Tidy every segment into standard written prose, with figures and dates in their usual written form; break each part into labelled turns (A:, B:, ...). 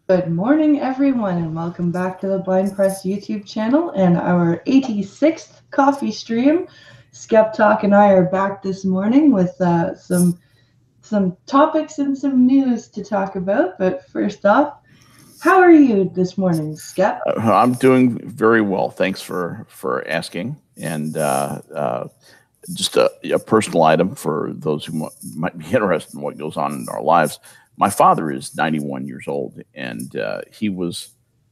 A: Good morning, everyone, and welcome back to the Blind Press YouTube channel and our 86th coffee stream. Skep Talk and I are back this morning with some topics and some news to talk about. But first off, how are you this morning, Skep?
B: I'm doing very well. Thanks for asking. And just a personal item for those who might be interested in what goes on in our lives. My father is 91 years old, and he was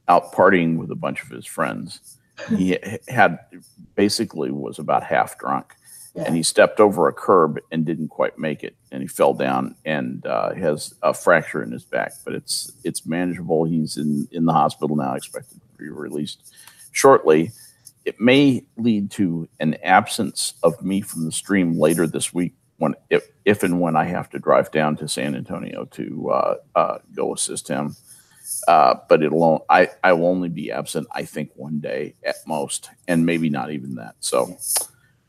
B: out partying with a bunch of his friends. He had basically was about half drunk, and he stepped over a curb and didn't quite make it, and he fell down and has a fracture in his back, but it's manageable. He's in the hospital now, expected to be released shortly. It may lead to an absence of me from the stream later this week, if and when I have to drive down to San Antonio to go assist him. But I will only be absent, I think, one day at most, and maybe not even that. So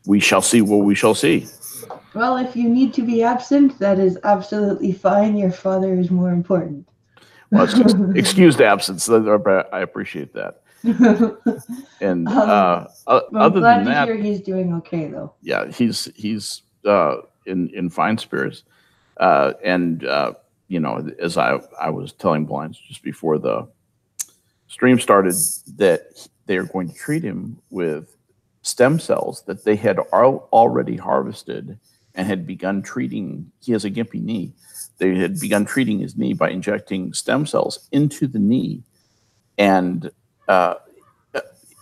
B: we shall see what we shall see.
A: Well, if you need to be absent, that is absolutely fine. Your father is more important.
B: Well, excused absence. I appreciate that. And other
A: glad
B: than that,
A: to hear he's doing okay, though.
B: Yeah, he's in fine spirits, and as I was telling Blinds just before the stream started, that they are going to treat him with stem cells that they had already harvested and had begun treating. He has a gimpy knee. They had begun treating his knee by injecting stem cells into the knee, and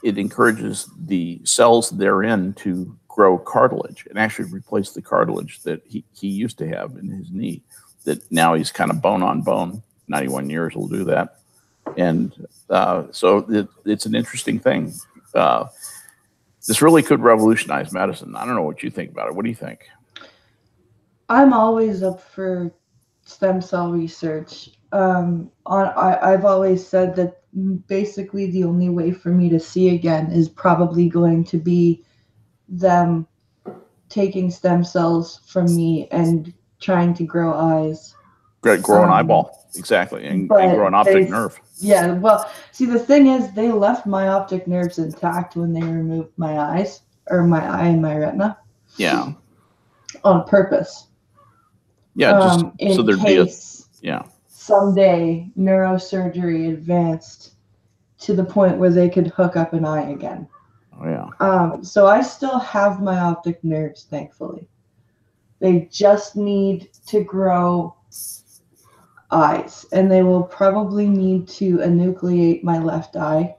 B: it encourages the cells therein to grow cartilage and actually replace the cartilage that he used to have in his knee, that now he's kind of bone on bone. 91 years will do that. And so it's an interesting thing. This really could revolutionize medicine. I don't know what you think about it. What do you think?
A: I'm always up for stem cell research. I've always said that basically the only way for me to see again is probably going to be them taking stem cells from me and trying to grow eyes.
B: Grow an eyeball, exactly, and grow an optic nerve.
A: Yeah, well, see, the thing is, they left my optic nerves intact when they removed my eyes, or my eye and my retina.
B: Yeah.
A: On purpose.
B: Yeah, just so there'd be
A: someday neurosurgery advanced to the point where they could hook up an eye again.
B: Oh, yeah.
A: So I still have my optic nerves, thankfully. They just need to grow eyes, and they will probably need to enucleate my left eye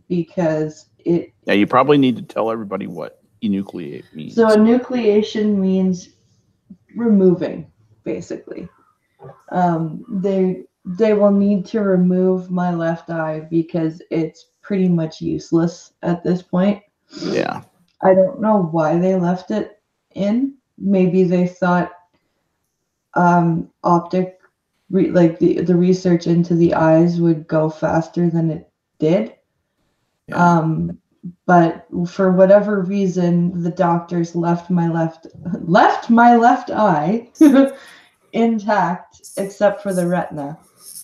A: because it...
B: Yeah, you probably need to tell everybody what enucleate means.
A: So enucleation means removing, basically. They will need to remove my left eye because it's pretty much useless at this point.
B: Yeah.
A: I don't know why they left it in. Maybe they thought the research into the eyes would go faster than it did. Yeah. But for whatever reason, the doctors left my left eye intact, except for the retina.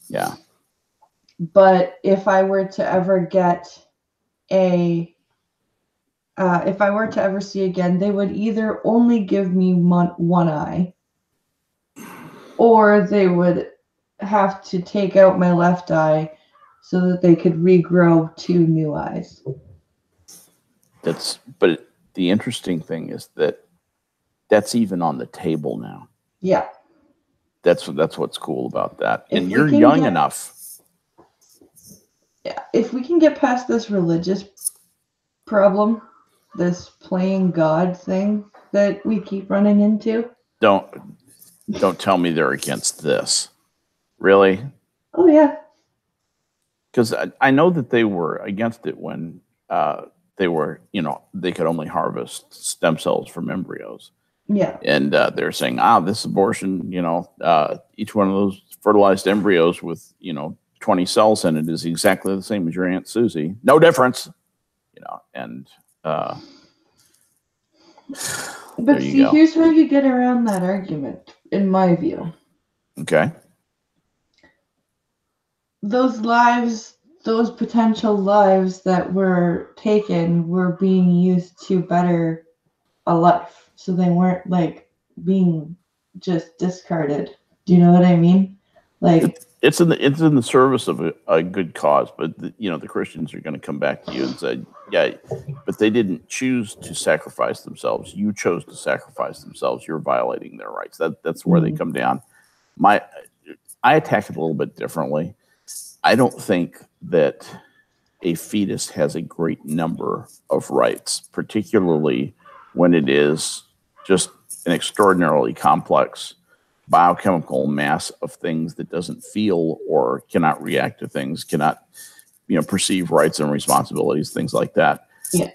B: Yeah.
A: But if I were to ever see again, they would either only give me one eye, or they would have to take out my left eye so that they could regrow 2 new eyes.
B: But the interesting thing is that that's even on the table now.
A: Yeah.
B: That's what's cool about that. And you're young enough.
A: Yeah, if we can get past this religious problem, this playing God thing that we keep running into.
B: Don't tell me they're against this. Really?
A: Oh, yeah.
B: Because I know that they were against it when they could only harvest stem cells from embryos.
A: Yeah.
B: And they're saying, this abortion, each one of those fertilized embryos with, 20 cells in it is exactly the same as your Aunt Susie. No difference. And
A: but see, here's where you get around that argument, in my view.
B: Okay.
A: those lives, those potential lives that were taken were being used to better a life. So they weren't like being just discarded. Do you know what I mean? Like
B: it's in the service of a good cause, but the Christians are going to come back to you and say, yeah, but they didn't choose to sacrifice themselves. You chose to sacrifice themselves. You're violating their rights. That's where they come down. I attack it a little bit differently. I don't think that a fetus has a great number of rights, particularly when it is just an extraordinarily complex biochemical mass of things that doesn't feel or cannot react to things, cannot perceive rights and responsibilities, things like that.
A: Yeah.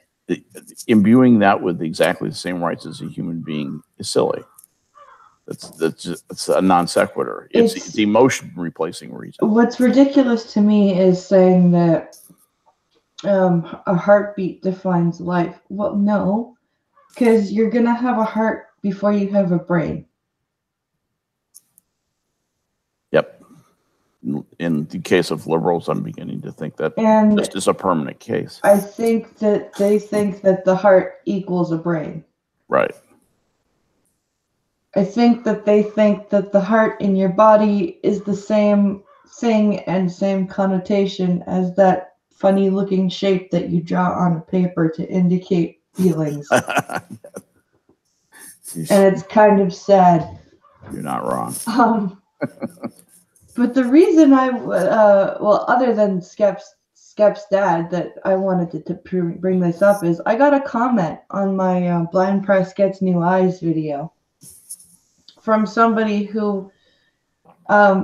B: Imbuing that with exactly the same rights as a human being is silly. It's a non sequitur. It's emotion replacing reason.
A: What's ridiculous to me is saying that a heartbeat defines life. Well, no, because you're gonna have a heart before you have a brain.
B: Yep. In the case of liberals, I'm beginning to think that this is a permanent case.
A: I think that they think that the heart equals a brain.
B: Right.
A: I think that they think that the heart in your body is the same thing and same connotation as that funny looking shape that you draw on a paper to indicate feelings. And it's kind of sad.
B: You're not wrong.
A: But the reason other than Skep's dad, that I wanted to bring this up is I got a comment on my Blind Press Gets New Eyes video from somebody who,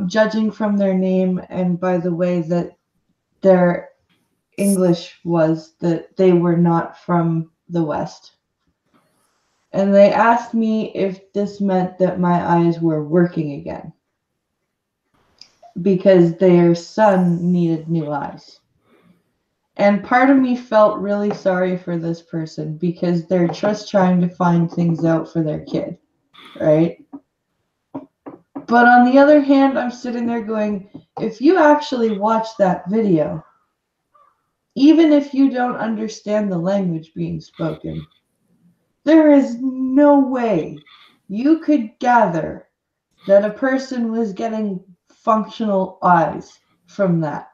A: judging from their name and by the way that their English was, that they were not from the West. And they asked me if this meant that my eyes were working again, because their son needed new eyes. And part of me felt really sorry for this person because they're just trying to find things out for their kid, right? But on the other hand, I'm sitting there going, if you actually watch that video, even if you don't understand the language being spoken, there is no way you could gather that a person was getting functional eyes from that.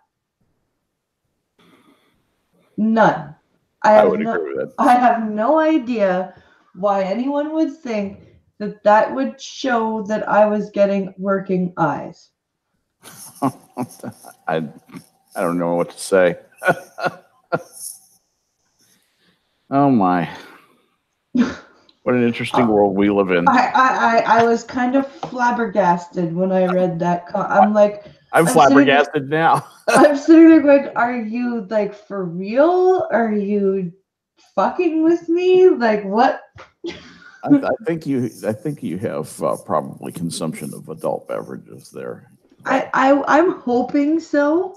A: None. I would agree with that. I have no idea why anyone would think that would show that I was getting working eyes.
B: I don't know what to say. Oh my. What an interesting world we live in.
A: I was kind of flabbergasted when I read that.
B: I'm flabbergasted now.
A: I'm sitting there going, are you like for real? Are you fucking with me? Like what?
B: I think you have probably consumption of adult beverages there.
A: I'm hoping so.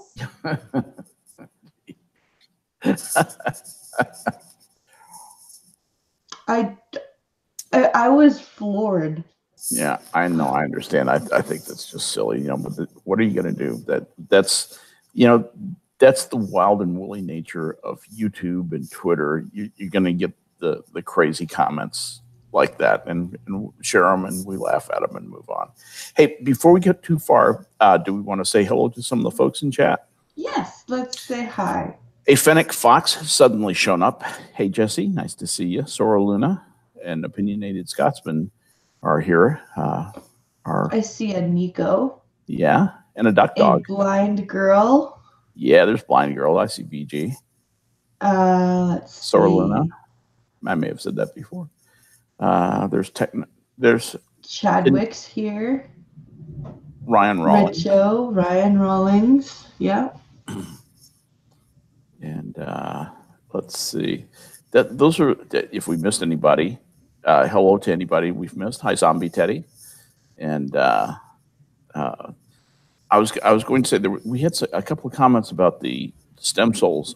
A: I was floored.
B: Yeah, I know. I understand. I think that's just silly, but what are you going to do? That's the wild and woolly nature of YouTube and Twitter. You're going to get the crazy comments like that and share them, and we laugh at them and move on. Hey, before we get too far, do we want to say hello to some of the folks in chat?
A: Yes, let's say hi.
B: A Fennec Fox has suddenly shown up. Hey, Jesse, nice to see you. Sora Luna and Opinionated Scotsman are here.
A: I see a Nico.
B: Yeah, and a Duck Dog.
A: A Blind Girl.
B: Yeah, there's Blind Girl. I see BG.
A: Let's see.
B: Sora Luna. I may have said that before. There's
A: Chadwick's here.
B: Ryan Rawlings.
A: Richo, Ryan Rawlings. Yeah.
B: And let's see. Those are, if we missed anybody, hello to anybody we've missed. Hi, Zombie Teddy. And I was going to say we had a couple of comments about the stem cells,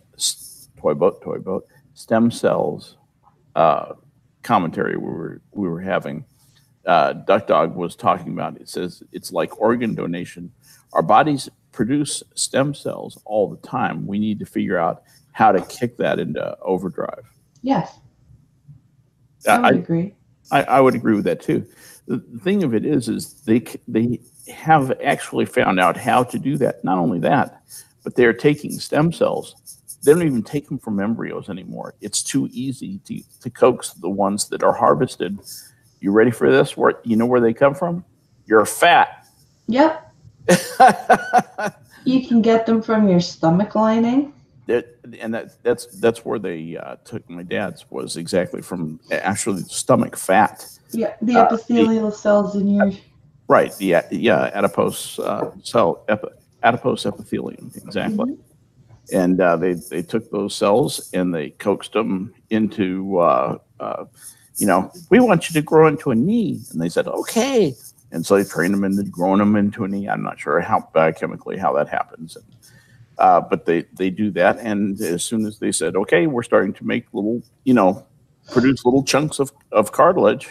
B: toy boat, stem cells commentary we were having. Duck Dog was talking about. It says it's like organ donation. Our bodies produce stem cells all the time. We need to figure out how to kick that into overdrive.
A: Yes, I would agree.
B: I would agree with that too. The thing of it is they have actually found out how to do that. Not only that, but they're taking stem cells. They don't even take them from embryos anymore. It's too easy to coax the ones that are harvested. You ready for this? Where you know where they come from? You're fat.
A: Yep. You can get them from your stomach lining.
B: That's where they took my dad's, was exactly from actually the stomach fat.
A: Yeah, the epithelial cells in your
B: right. Yeah, adipose adipose epithelium, exactly. Mm-hmm. And they took those cells and they coaxed them into we want you to grow into a knee, and they said okay, and so they trained them into growing them into a knee. I'm not sure how biochemically how that happens. But they do that, and as soon as they said, okay, we're starting to make little, produce little chunks of cartilage,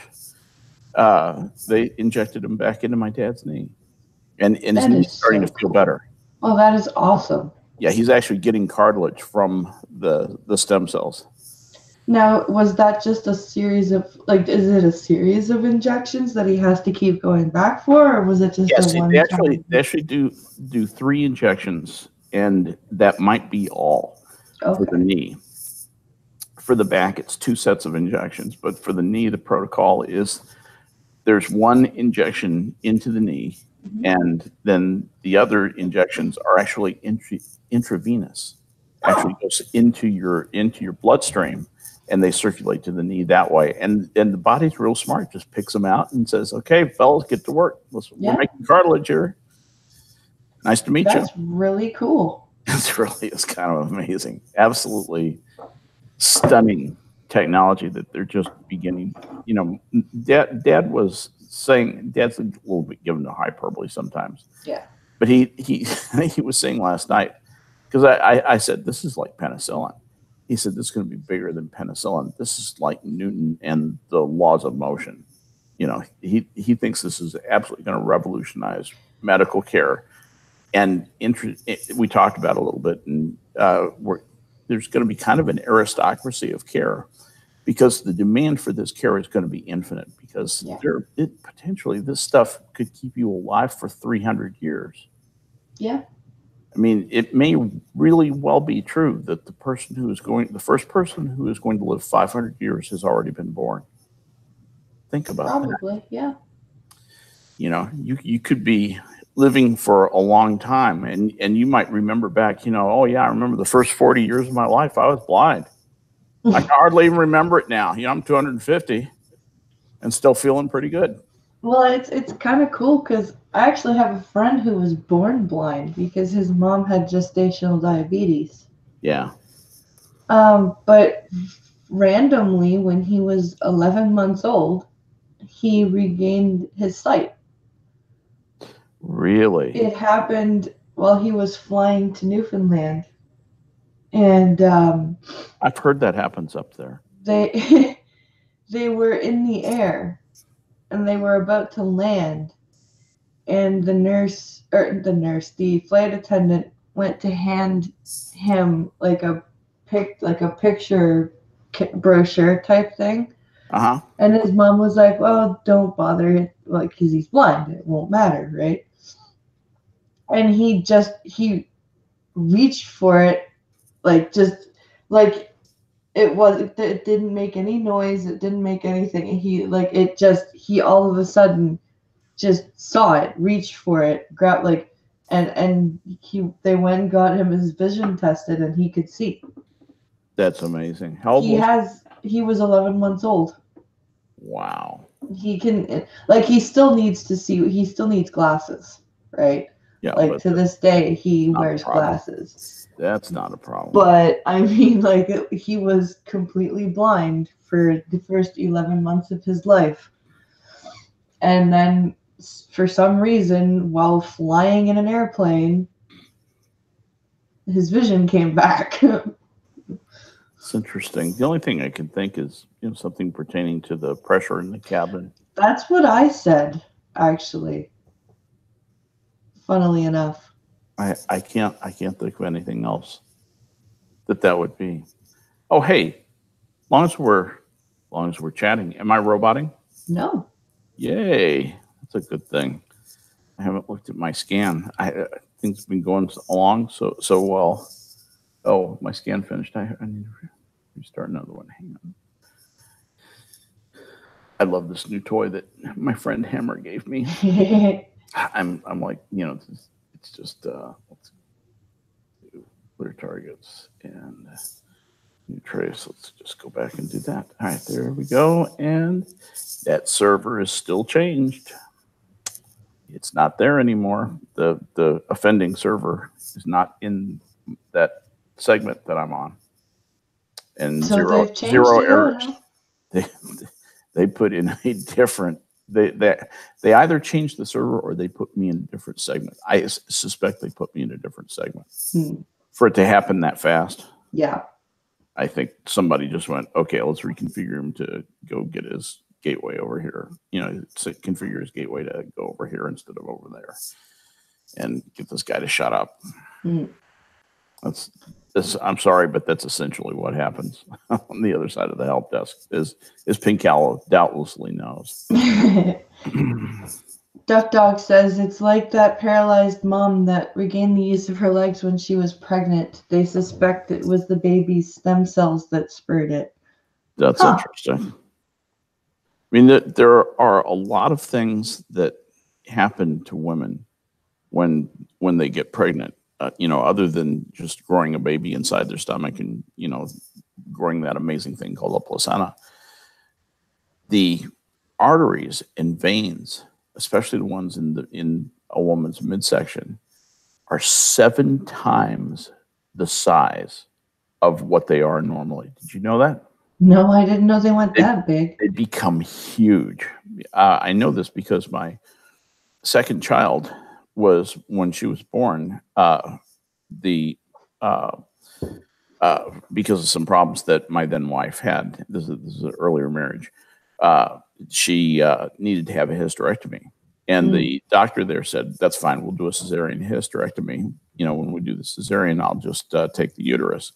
B: they injected them back into my dad's knee. And his knee's starting to feel better.
A: Oh, that is awesome.
B: Yeah, he's actually getting cartilage from the stem cells.
A: Now, was that just a series of, is it a series of injections that he has to keep going back for, or was it just one?
B: They actually do 3 injections. And that might be all for the knee. For the back, it's 2 sets of injections. But for the knee, the protocol is there's 1 injection into the knee, mm-hmm. and then the other injections are actually intravenous. Actually goes into your bloodstream, and they circulate to the knee that way. And the body's real smart, just picks them out and says, "Okay, fellas, get to work. We're making cartilage here. Nice to meet you."
A: That's really cool.
B: It's kind of amazing. Absolutely stunning technology that they're just beginning. Dad was saying, Dad's a little bit given to hyperbole sometimes.
A: Yeah.
B: But he was saying last night, because I said, this is like penicillin. He said, this is going to be bigger than penicillin. This is like Newton and the laws of motion. He thinks this is absolutely going to revolutionize medical care. And we talked about it a little bit, and there's going to be kind of an aristocracy of care, because the demand for this care is going to be infinite, because potentially this stuff could keep you alive for 300 years.
A: Yeah.
B: I mean, it may really well be true that the first person who is going to live 500 years has already been born. Think about that.
A: Probably, yeah.
B: You could be living for a long time, and you might remember back, oh yeah, I remember the first 40 years of my life I was blind. I can hardly even remember it now. I'm 250 and still feeling pretty good.
A: Well, it's kind of cool, because I actually have a friend who was born blind because his mom had gestational diabetes.
B: Yeah.
A: But randomly, when he was 11 months old, he regained his sight.
B: Really?
A: It happened while he was flying to Newfoundland. And
B: I've heard that happens up there.
A: They were in the air, and they were about to land, and the flight attendant went to hand him like a picture brochure type thing.
B: Uh-huh.
A: And his mom was like, "Well, don't bother, because he's blind. It won't matter, right?" And he reached for it, it didn't make any noise. It didn't make anything. He all of a sudden just saw it, reached for it, grabbed they went and got him his vision tested, and he could see.
B: That's amazing. How old
A: he was 11 months old.
B: Wow.
A: He can, he still needs to see. He still needs glasses, right?
B: Yeah.
A: To this day, he wears glasses.
B: That's not a problem.
A: But I mean, he was completely blind for the first 11 months of his life. And then for some reason, while flying in an airplane, his vision came back.
B: It's interesting. The only thing I can think is something pertaining to the pressure in the cabin.
A: That's what I said, actually. Funnily enough.
B: I can't think of anything else that would be. Oh, hey, long as we're chatting, am I roboting?
A: No.
B: Yay, that's a good thing. I haven't looked at my scan. Things have been going along so well. Oh, my scan finished. I need to restart another one. Hang on. I love this new toy that my friend Hammer gave me. I'm like, it's just let's do clear targets and new trace. Let's just go back and do that. All right, there we go. And that server is still changed. It's not there anymore. The offending server is not in that segment that I'm on. And
A: So
B: zero
A: they've changed
B: zero
A: it
B: errors.
A: out, huh?
B: They put in a different. They either changed the server or they put me in a different segment. I suspect they put me in a different segment. For it to happen that fast.
A: Yeah.
B: I think somebody just went, okay, let's reconfigure him to go get his gateway over here. Configure his gateway to go over here instead of over there, and get this guy to shut up. That's this. I'm sorry, but that's essentially what happens on the other side of the help desk. Is Pink Callow doubtlessly knows.
A: Duck Dog says it's like that paralyzed mom that regained the use of her legs when she was pregnant. They suspect it was the baby's stem cells that spurred it.
B: That's interesting. I mean, there are a lot of things that happen to women when they get pregnant. Other than just growing a baby inside their stomach and growing that amazing thing called a placenta. The arteries and veins, especially the ones in a woman's midsection, are 7 times the size of what they are normally. Did you know that?
A: No, I didn't know they went that big.
B: They become huge. I know this because my second child was, when she was born, because of some problems that my then wife had. This is an earlier marriage. She needed to have a hysterectomy. And the doctor there said, that's fine, we'll do a cesarean hysterectomy. When we do the cesarean, I'll just take the uterus.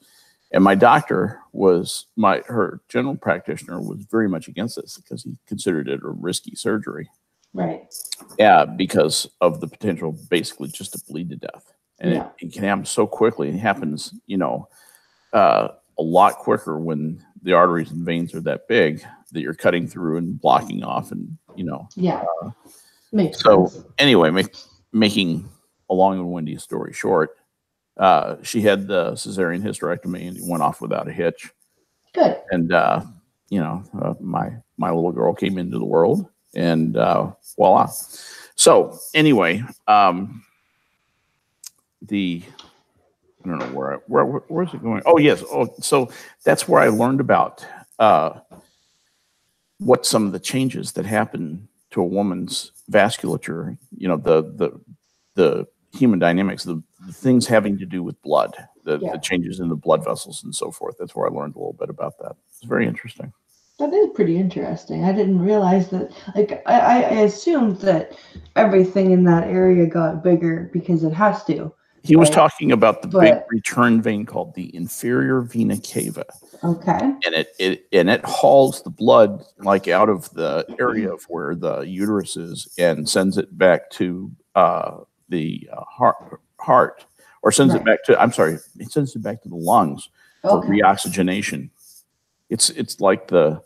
B: And my doctor her general practitioner was very much against this because he considered it a risky surgery.
A: Right.
B: Yeah, because of the potential basically just to bleed to death. And it can happen so quickly. It happens, a lot quicker when the arteries and veins are that big that you're cutting through and blocking off and,
A: Makes
B: so
A: sense.
B: Anyway, making a long and windy story short, she had the cesarean hysterectomy and it went off without a hitch.
A: Good.
B: And, my little girl came into the world and voila. So anyway, I don't know where's it going? Oh, yes. Oh, so that's where I learned about what some of the changes that happen to a woman's vasculature, the hemodynamics, the things having to do with blood, the changes in the blood vessels and so forth. That's where I learned a little bit about that. It's very interesting.
A: That is pretty interesting. I didn't realize that. Like, I assumed that everything in that area got bigger because it has to.
B: He was talking about the big return vein called the inferior vena cava.
A: Okay.
B: And it hauls the blood like out of the area of where the uterus is and sends it back to the heart, or sends it back to. I'm sorry, it sends it back to the lungs for reoxygenation. It's like the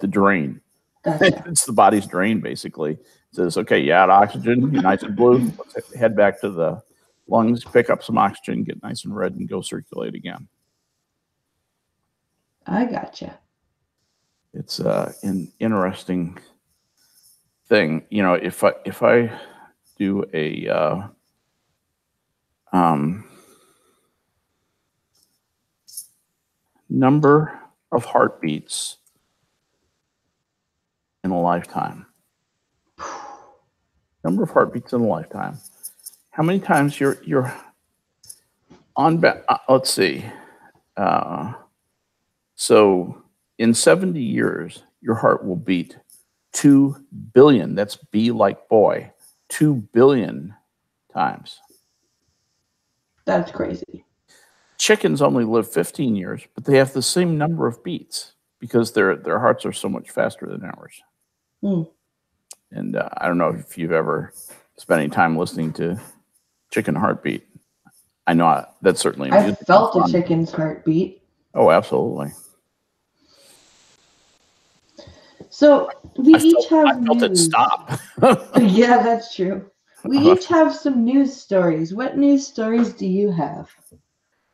B: drain.
A: Gotcha.
B: It's the body's drain, basically. It says, okay, you add oxygen, you're nice and blue. Let's head back to the lungs, pick up some oxygen, get nice and red, and go circulate again.
A: I gotcha.
B: It's an interesting thing. If I do a number of heartbeats in a lifetime. Number of heartbeats in a lifetime. How many times you're on let's see. So in 70 years, your heart will beat 2 billion. That's B like boy, 2 billion times.
A: That's crazy.
B: Chickens only live 15 years, but they have the same number of beats because their hearts are so much faster than ours.
A: Hmm.
B: And I don't know if you've ever spent any time listening to chicken heartbeat. I know that's certainly
A: I felt a chicken's heartbeat.
B: Oh, absolutely.
A: So we each have
B: I felt it
A: news.
B: stop.
A: Yeah, that's true. We each have some news stories. What news stories do you have?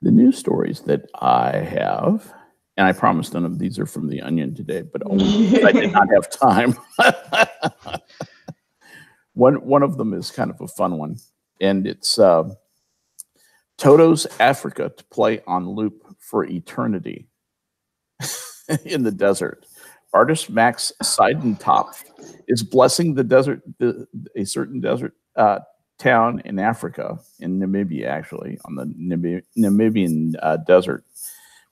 B: The news stories that I have, and I promise none of these are from The Onion today, but only because I did not have time. One of them is kind of a fun one, and it's Toto's Africa to play on loop for eternity in the desert. Artist Max Seidentopf is blessing the desert, a certain desert town in Africa, in Namibia, actually, on the Namibian desert,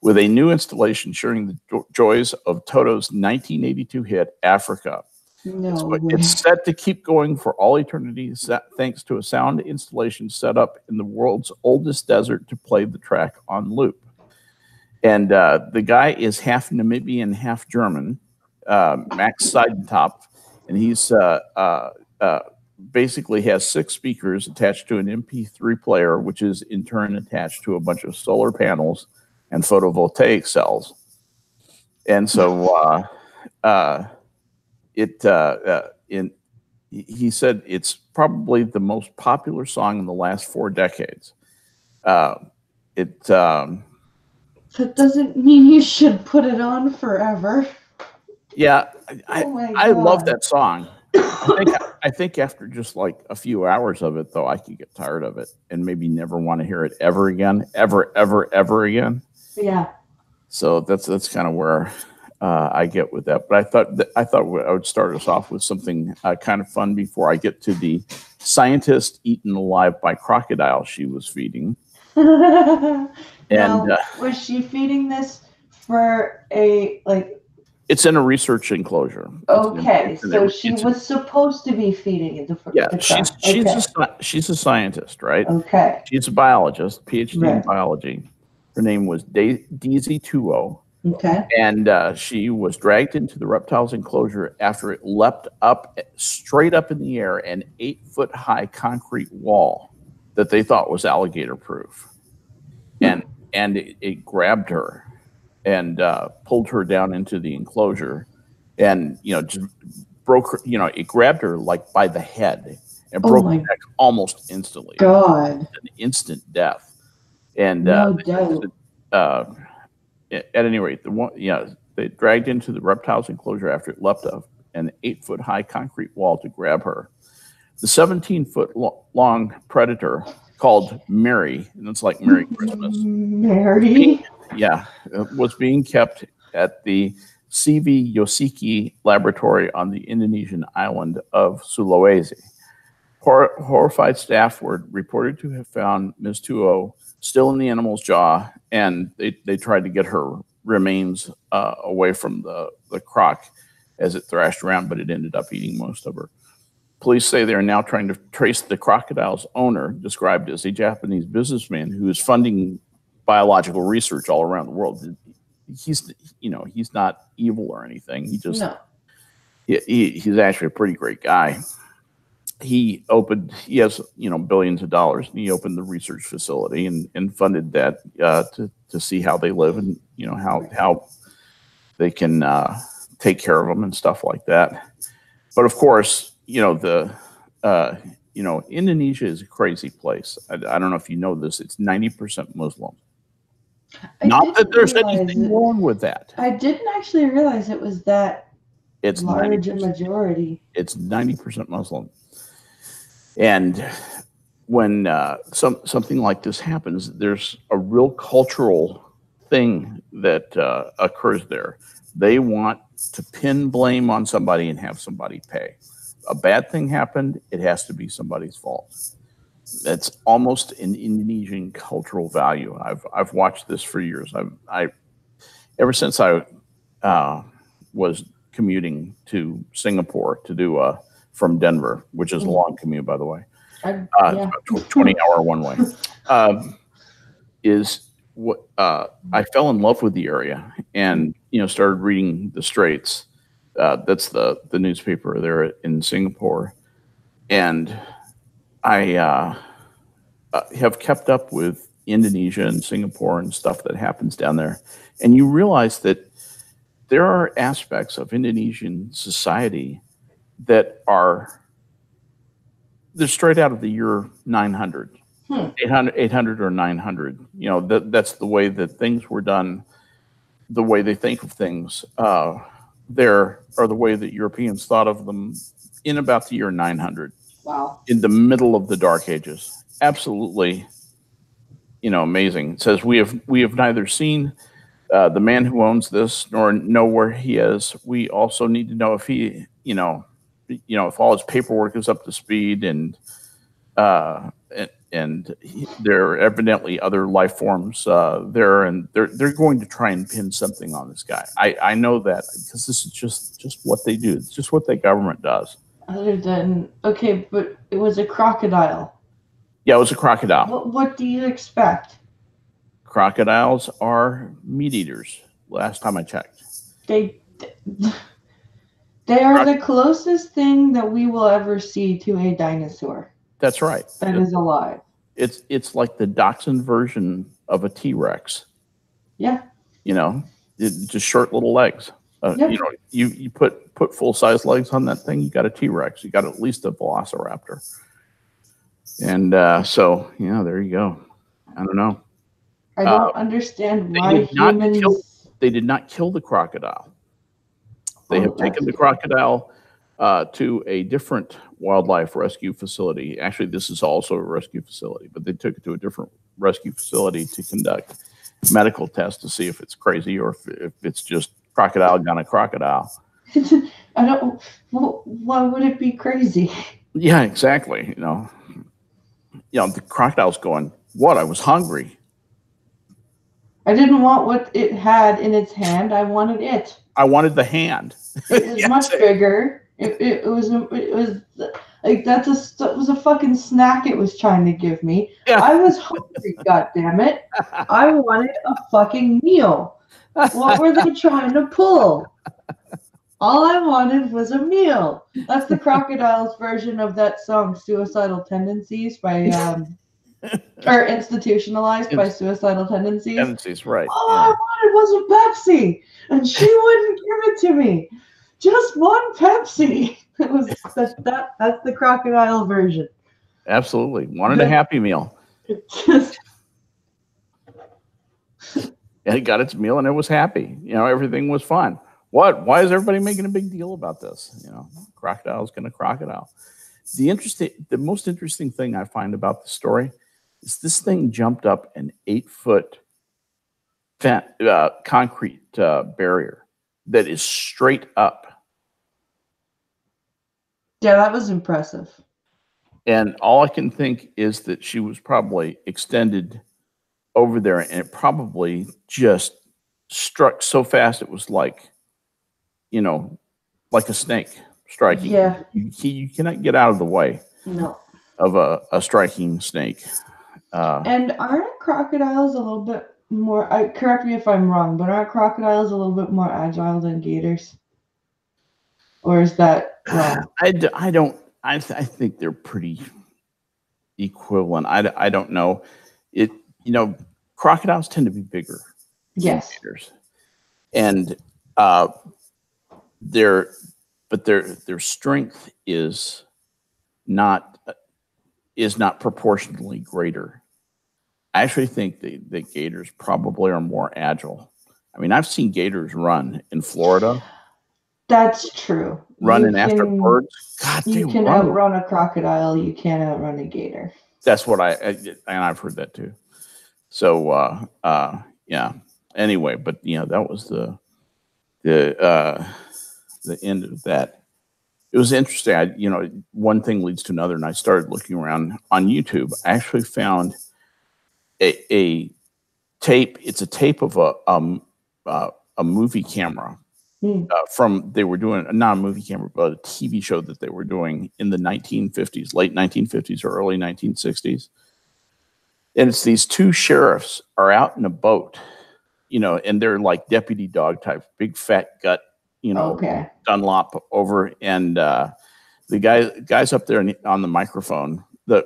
B: with a new installation sharing the joys of Toto's 1982 hit, Africa. It's set to keep going for all eternity, thanks to a sound installation set up in the world's oldest desert to play the track on loop. And the guy is half Namibian, half German, Max Seidentopf, and he's basically has 6 speakers attached to an MP3 player, which is in turn attached to a bunch of solar panels and photovoltaic cells. And so he said it's probably the most popular song in the last 4 decades.
A: That doesn't mean you should put it on forever.
B: Yeah, I love that song. I think after just like a few hours of it, though, I could get tired of it and maybe never want to hear it ever again, ever again.
A: Yeah.
B: So that's kind of where I get with that. But I thought I would start us off with something kind of fun before I get to the scientist eaten alive by crocodile she was feeding.
A: And was she feeding this for a
B: It's in a research enclosure.
A: Okay, so she was supposed to be feeding it.
B: She's a scientist, right?
A: Okay.
B: She's a biologist, PhD in biology. Her name was Daisy Tuo.
A: Okay.
B: And she was dragged into the reptile's enclosure after it leapt up straight up in the air an 8-foot-high concrete wall that they thought was alligator-proof. And it grabbed her and pulled her down into the enclosure, and just broke her. It grabbed her like by the head and broke her neck almost instantly.
A: God,
B: an instant death. And
A: no doubt.
B: At any rate, they dragged into the reptile's enclosure after it leapt up an 8-foot-high concrete wall to grab her. The 17-foot-long predator, called Mary, and it's like Merry Christmas.
A: Mary?
B: Was being kept at the CV Yosiki laboratory on the Indonesian island of Sulawesi. Horrified staff were reported to have found Ms. Tuo still in the animal's jaw, and they tried to get her remains away from the croc as it thrashed around, but it ended up eating most of her. Police say they're now trying to trace the crocodile's owner, described as a Japanese businessman who is funding biological research all around the world. He's not evil or anything. He's actually a pretty great guy. He has billions of dollars, and he opened the research facility and funded that to see how they live and how they can take care of them and stuff like that. But of course, Indonesia is a crazy place. I don't know if you know this. It's 90% Muslim. Not that there's anything wrong with that.
A: I didn't actually realize it was that large a majority.
B: It's 90% Muslim. And when something like this happens, there's a real cultural thing that occurs there. They want to pin blame on somebody and have somebody pay. A bad thing happened, it has to be somebody's fault. That's almost an Indonesian cultural value. I've watched this for years. Ever since I was commuting to Singapore to do from Denver, which is a long commute, by the way. 20-hour one way. is what I fell in love with the area, and started reading the Straits. That's the newspaper there in Singapore, and I have kept up with Indonesia and Singapore and stuff that happens down there, and you realize that there are aspects of Indonesian society that they're straight out of the year 900. 800 or 900. That's the way that things were done, the way they think of things there, or the way that Europeans thought of them in about the year 900.
A: Wow.
B: In the middle of the Dark Ages. Absolutely, amazing. It says, we have neither seen the man who owns this nor know where he is. We also need to know if he, if all his paperwork is up to speed, and there are evidently other life forms there, and they're going to try and pin something on this guy. I know that because this is just what they do. It's just what the government does.
A: Other than, okay, but it was a crocodile.
B: Yeah, it was a crocodile.
A: What do you expect?
B: Crocodiles are meat eaters. Last time I checked,
A: they are the closest thing that we will ever see to a dinosaur.
B: That's right.
A: That is alive.
B: It's like the dachshund version of a T-Rex.
A: Yeah.
B: Just short little legs. Yep. You put full size legs on that thing, you got a T-Rex. You got at least a Velociraptor. And so there you go. I don't know.
A: I don't understand why humans.
B: They did not kill the crocodile. They have taken the crocodile to a different wildlife rescue facility. Actually, this is also a rescue facility, but they took it to a different rescue facility to conduct medical tests to see if it's crazy or if it's just crocodile gone a crocodile.
A: I don't. Well, why would it be crazy?
B: Yeah, exactly. The crocodile's going, what? I was hungry.
A: I didn't want what it had in its hand. I wanted it.
B: I wanted the hand.
A: It was much bigger. It was like it was a fucking snack it was trying to give me. Yeah. I was hungry, goddammit. I wanted a fucking meal. What were they trying to pull? All I wanted was a meal. That's the crocodile's version of that song Suicidal Tendencies by or Institutionalized by Suicidal Tendencies.
B: Tendencies, right.
A: All I wanted was a Pepsi, and she wouldn't give it to me. Just one Pepsi. It was that's the crocodile version.
B: Absolutely. Wanted a Happy Meal. And it got its meal and it was happy. Everything was fine. What? Why is everybody making a big deal about this? Crocodile's gonna crocodile. The most interesting thing I find about the story is this thing jumped up an 8-foot concrete barrier that is straight up.
A: Yeah, that was impressive.
B: And all I can think is that she was probably extended over there, and it probably just struck so fast it was like, like a snake striking.
A: Yeah.
B: You cannot get out of the way.
A: No.
B: Of a striking snake.
A: And aren't crocodiles a little bit more? Correct me if I'm wrong, but aren't crocodiles a little bit more agile than gators? Or is that wrong?
B: I don't. I think they're pretty equivalent. I don't know. Crocodiles tend to be bigger.
A: Yes.
B: Than gators. And their strength is not proportionally greater. I actually think the gators probably are more agile. I mean, I've seen gators run in Florida.
A: That's true.
B: Running after birds. God,
A: you can outrun a crocodile. You can't outrun a gator.
B: That's what and I've heard that too. So, yeah. Anyway, but that was the end of that. It was interesting. One thing leads to another, and I started looking around on YouTube. I actually found a tape. It's a tape of a movie camera they were doing not a movie camera, but a TV show that they were doing in the 1950s, late 1950s or early 1960s. And it's these two sheriffs are out in a boat, and they're like deputy dog type, big fat gut,
A: Okay.
B: Dunlop over, and the guy's up there on the microphone.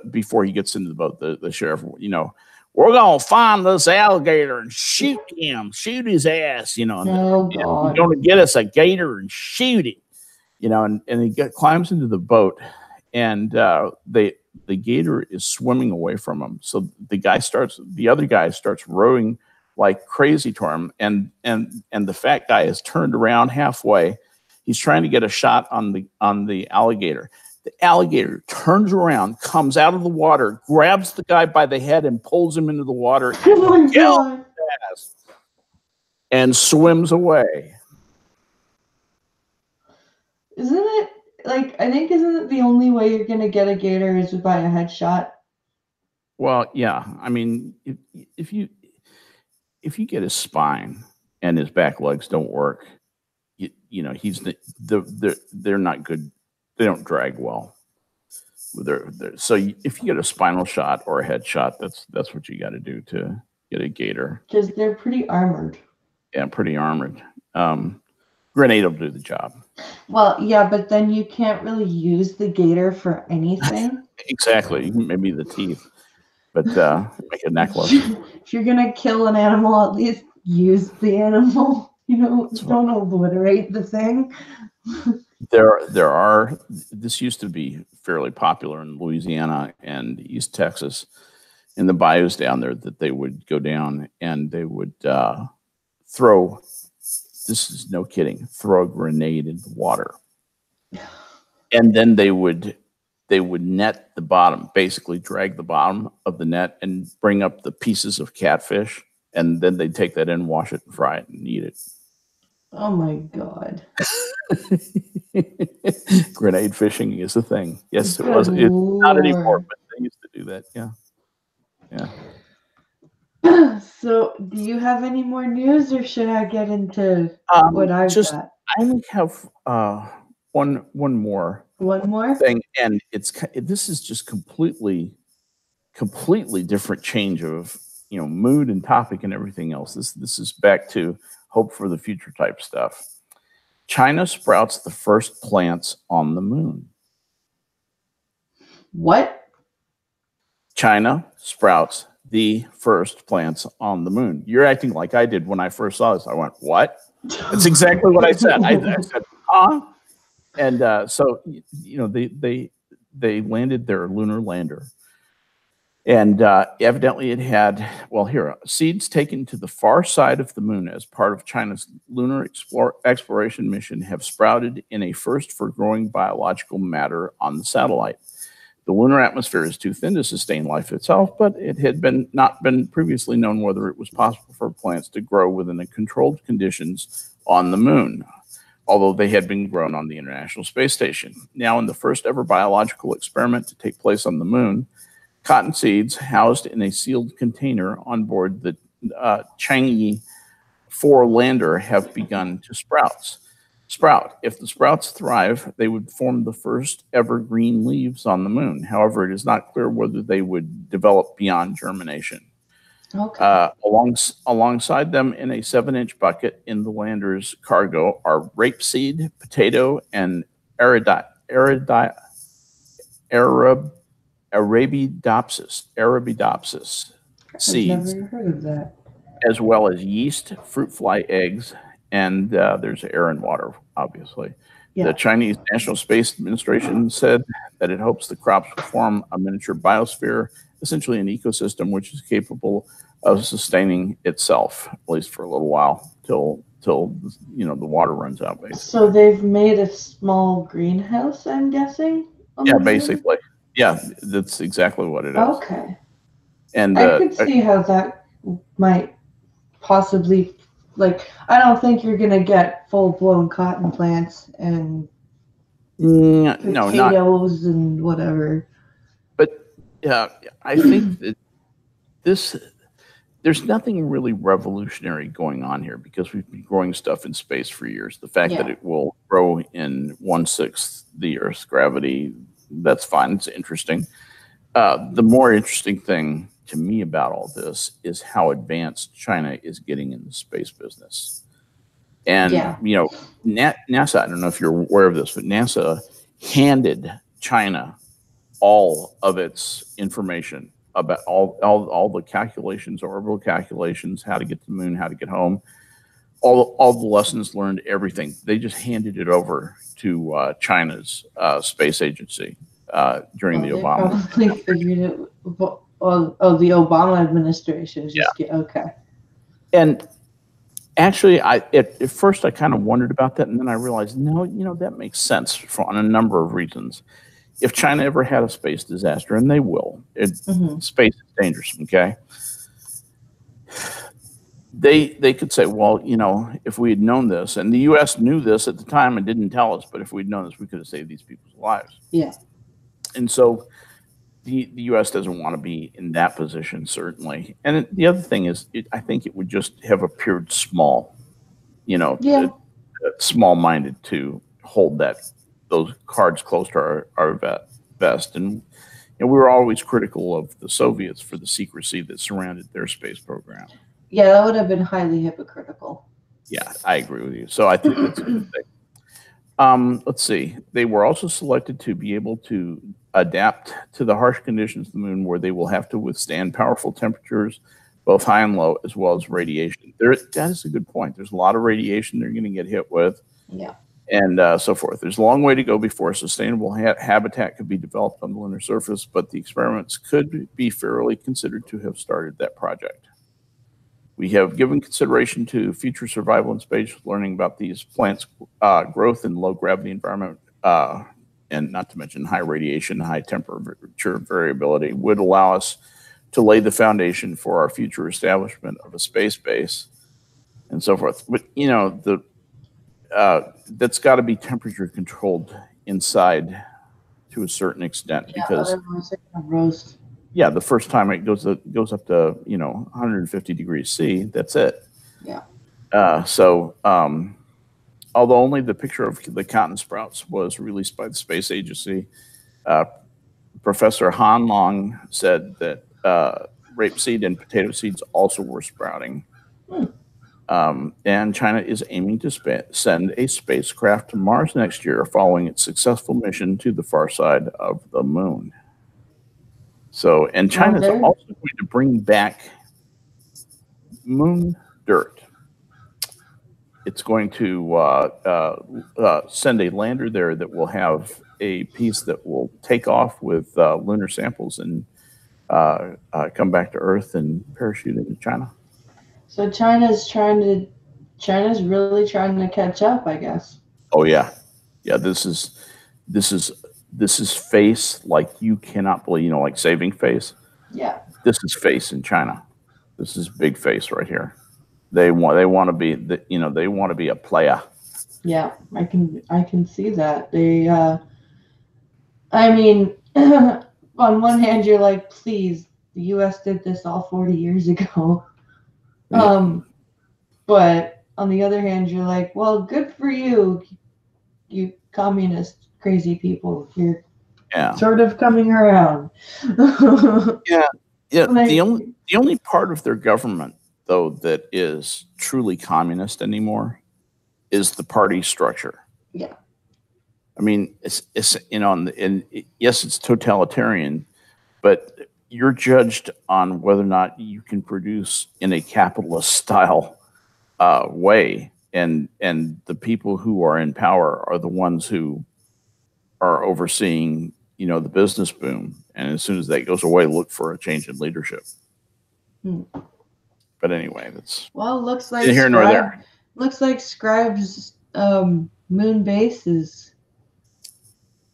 B: Before he gets into the boat, the sheriff, we're gonna find this alligator and shoot his ass, and we're gonna get us a gator and shoot him, and he climbs into the boat, and the gator is swimming away from him. So the other guy starts rowing like crazy to him, and the fat guy is turned around halfway. He's trying to get a shot on the alligator. The alligator turns around, comes out of the water, grabs the guy by the head, and pulls him into the water and swims away.
A: Isn't it isn't it the only way you're gonna get a gator is by a headshot?
B: Well, yeah. I mean, if you get his spine and his back legs don't work, he's they're not good. They don't drag well. So if you get a spinal shot or a headshot, that's what you got to do to get a gator.
A: Because they're pretty armored.
B: Yeah, pretty armored. Grenade will do the job.
A: Well, yeah, but then you can't really use the gator for anything.
B: Exactly. Maybe the teeth, but make a necklace.
A: If you're gonna kill an animal, at least use the animal. Don't obliterate the thing.
B: This used to be fairly popular in Louisiana and East Texas, in the bayous down there, that they would go down and they would throw. This is no kidding. Throw a grenade in the water, and then they would net the bottom, basically drag the bottom of the net and bring up the pieces of catfish, and then they'd take that in, wash it, and fry it, and eat it.
A: Oh my God.
B: Grenade fishing is a thing. Yes, it was. It's not anymore, but they used to do that. Yeah. Yeah.
A: So, do you have any more news, or should I get into what I've got?
B: I only have one more.
A: One more
B: thing, and this is just completely different change of mood and topic and everything else. This is back to hope for the future type stuff. China sprouts the first plants on the moon.
A: What?
B: China sprouts the first plants on the moon. You're acting like I did when I first saw this. I went, what? That's exactly what I said. I said, huh? And so, they landed their lunar lander. And evidently it had, seeds taken to the far side of the moon as part of China's lunar exploration mission have sprouted in a first for growing biological matter on the satellite. The lunar atmosphere is too thin to sustain life itself, but it had not been previously known whether it was possible for plants to grow within the controlled conditions on the moon, although they had been grown on the International Space Station. Now, in the first ever biological experiment to take place on the moon, cotton seeds housed in a sealed container on board the Chang'e 4 lander have begun to sprout. If the sprouts thrive, they would form the first ever green leaves on the moon. However, it is not clear whether they would develop beyond germination.
A: Okay.
B: Alongside them in a 7-inch bucket in the lander's cargo are rapeseed, potato, and Arabidopsis seeds.
A: I've never heard of that.
B: As well as yeast, fruit fly eggs, and there's air and water, obviously. Yeah. The Chinese National Space Administration said that it hopes the crops will form a miniature biosphere, essentially an ecosystem which is capable of sustaining itself, at least for a little while, till the water runs out, basically.
A: So they've made a small greenhouse, I'm guessing?
B: Yeah, basically. Yeah, that's exactly what it is.
A: Okay.
B: And
A: I could see how that might possibly, I don't think you're going to get full-blown cotton plants and potatoes and whatever.
B: But I think that there's nothing really revolutionary going on here because we've been growing stuff in space for years. The fact that it will grow in 1/6 the Earth's gravity, that's fine. It's interesting. The more interesting thing to me about all this is how advanced China is getting in the space business. And,
A: Yeah.
B: NASA, I don't know if you're aware of this, but NASA handed China all of its information about all the calculations, orbital calculations, how to get to the moon, how to get home, all the lessons learned, everything. They just handed it over to China's space agency during the
A: They
B: Obama.
A: probably figured it. Oh, the Obama administration is just okay.
B: And actually, at first I kind of wondered about that, and then I realized, no, that makes sense on a number of reasons. If China ever had a space disaster, and they will, space is dangerous, okay? They could say, well, if we had known this, and the U.S. knew this at the time and didn't tell us, but if we'd known this, we could have saved these people's lives.
A: Yeah.
B: And so the U.S. doesn't want to be in that position, certainly. And the other thing is, I think it would just have appeared small, small-minded to hold those cards close to our vest. And we were always critical of the Soviets for the secrecy that surrounded their space program.
A: Yeah, that would have been highly hypocritical.
B: Yeah, I agree with you. So I think that's a good thing. Let's see. They were also selected to be able to adapt to the harsh conditions of the moon, where they will have to withstand powerful temperatures, both high and low, as well as radiation. That is a good point. There's a lot of radiation they're going to get hit with.
A: Yeah.
B: And so forth. There's a long way to go before a sustainable habitat could be developed on the lunar surface, but the experiments could be fairly considered to have started that project. We have given consideration to future survival in space, learning about these plants' growth in low gravity environment, and not to mention high radiation, high temperature variability would allow us to lay the foundation for our future establishment of a space base and so forth. But, that's got to be temperature controlled inside to a certain extent, because
A: roast.
B: Yeah, the first time it goes up to 150 degrees C, that's it.
A: Yeah.
B: Although only the picture of the cotton sprouts was released by the space agency, Professor Han Long said that rapeseed and potato seeds also were sprouting. And China is aiming to send a spacecraft to Mars next year, following its successful mission to the far side of the moon. So, and China is also going to bring back moon dirt. It's going to send a lander there that will have a piece that will take off with lunar samples and come back to Earth and parachute into China.
A: So China's really trying to catch up, I guess.
B: Oh yeah, yeah. This is face like you cannot believe. Like saving face.
A: Yeah.
B: This is face in China. This is big face right here. They want to be they want to be a player.
A: Yeah, I can see that. They I mean, on one hand you're like, please, the US did this all 40 years ago. Yeah. But on the other hand you're like, well, good for you, you communist crazy people. You're sort of coming around.
B: Yeah. The only part of their government, though, that is truly communist anymore is the party structure.
A: Yeah.
B: I mean, it's yes, it's totalitarian, but you're judged on whether or not you can produce in a capitalist style way, and the people who are in power are the ones who are overseeing the business boom, and as soon as that goes away, look for a change in leadership. But anyway, that's
A: looks like
B: here nor there.
A: Looks like Scribe's moon base is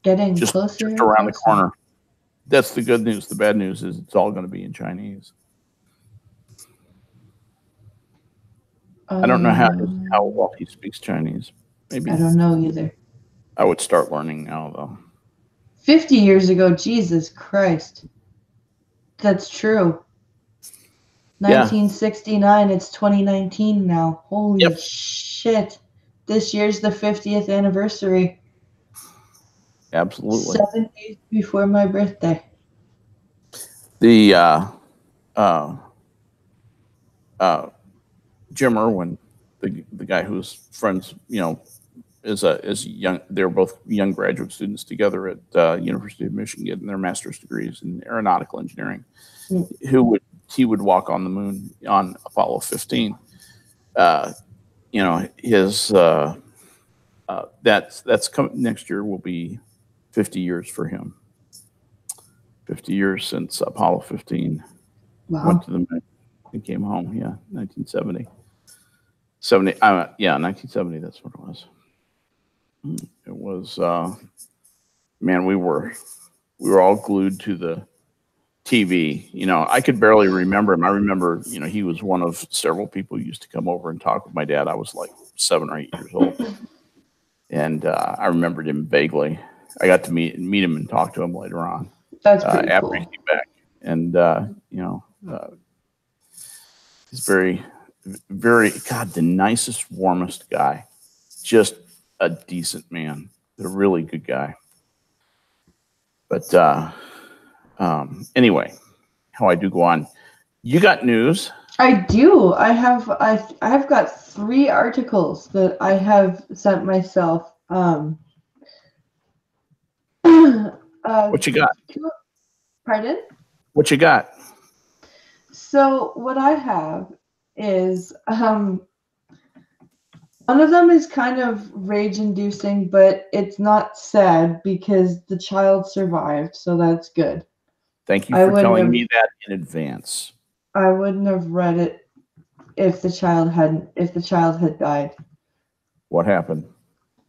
A: getting closer.
B: Just around the corner. That's the good news. The bad news is it's all going to be in Chinese. I don't know how well he speaks Chinese. Maybe
A: I don't know either.
B: I would start learning now, though.
A: 50 years ago, Jesus Christ. That's true. 1969, it's 2019 now. Holy shit. This year's the 50th anniversary.
B: Absolutely.
A: 7 days before my birthday.
B: The uh, Jim Irwin, the guy who's friends, is young. They're both young graduate students together at University of Michigan getting their master's degrees in aeronautical engineering. He would walk on the moon on Apollo 15. His that's coming next year will be 50 years for him. 50 years since Apollo 15 went to the moon and came home. Yeah, 1970. 1970. That's what it was. It was, man. We were all glued to the TV. I could barely remember him. I remember, he was one of several people who used to come over and talk with my dad. I was like 7 or 8 years old, and I remembered him vaguely. I got to meet him and talk to him later on.
A: That's pretty
B: after
A: cool.
B: he came back, and he's very, very the nicest, warmest guy. Just a decent man, a really good guy. But anyway, how I do go on. You got news?
A: I do. I have got 3 articles that I have sent myself.
B: What you got?
A: Pardon?
B: What you got?
A: So what I have is one of them is kind of rage-inducing, but it's not sad because the child survived, so that's good.
B: Thank you for telling me that in advance.
A: I wouldn't have read it if the child had died. What
B: happened?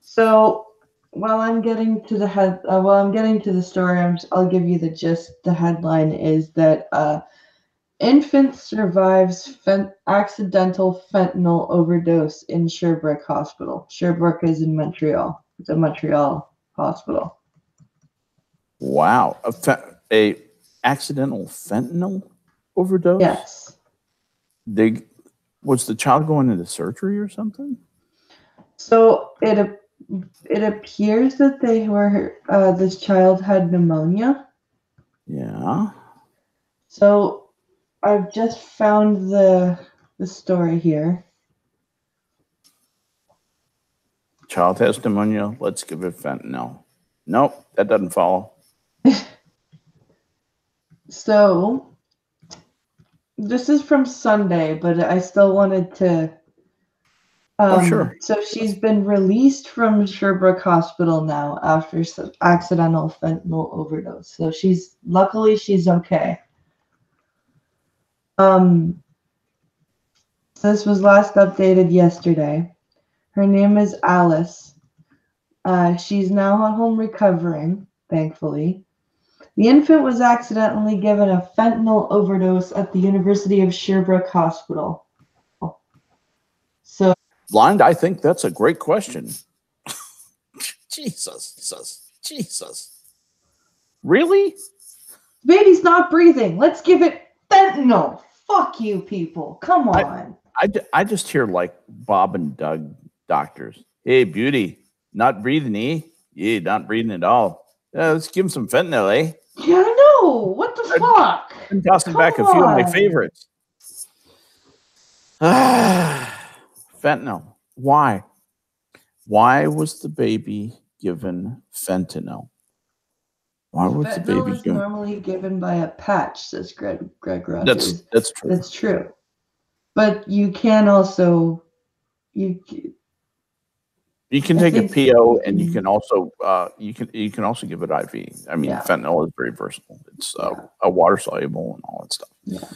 A: So while I'm getting to the story, I'll give you the gist. The headline is that infant survives accidental fentanyl overdose in Sherbrooke Hospital. Sherbrooke is in Montreal. It's a Montreal hospital.
B: Wow, a accidental fentanyl overdose?
A: Yes.
B: Was the child going into surgery or something?
A: So it appears that this child had pneumonia.
B: Yeah.
A: So I've just found the story here.
B: Child has pneumonia. Let's give it fentanyl. Nope, that doesn't follow.
A: So this is from Sunday, but I still wanted to.
B: Sure.
A: So she's been released from Sherbrooke Hospital now after accidental fentanyl overdose. So luckily she's okay. This was last updated yesterday. Her name is Alice. She's now at home recovering, thankfully. The infant was accidentally given a fentanyl overdose at the University of Sherbrooke Hospital. So,
B: Blind, I think that's a great question. Jesus. Really?
A: Baby's not breathing. Let's give it fentanyl. Fuck you, people. Come on.
B: I just hear like Bob and Doug doctors. Hey, beauty, not breathing, eh? Yeah, not breathing at all. Let's give him some fentanyl, eh?
A: Yeah, I know. What the fuck?
B: I'm tossing back a few of my favorites. Fentanyl. Why? Why was the baby given fentanyl? Why was the baby
A: given? Normally given by a patch, says Greg Rogers.
B: That's true.
A: That's true. But you can also
B: you can take a PO, and you can also you can also give it IV. I mean, fentanyl is very versatile. It's a water soluble and all that stuff.
A: Yeah.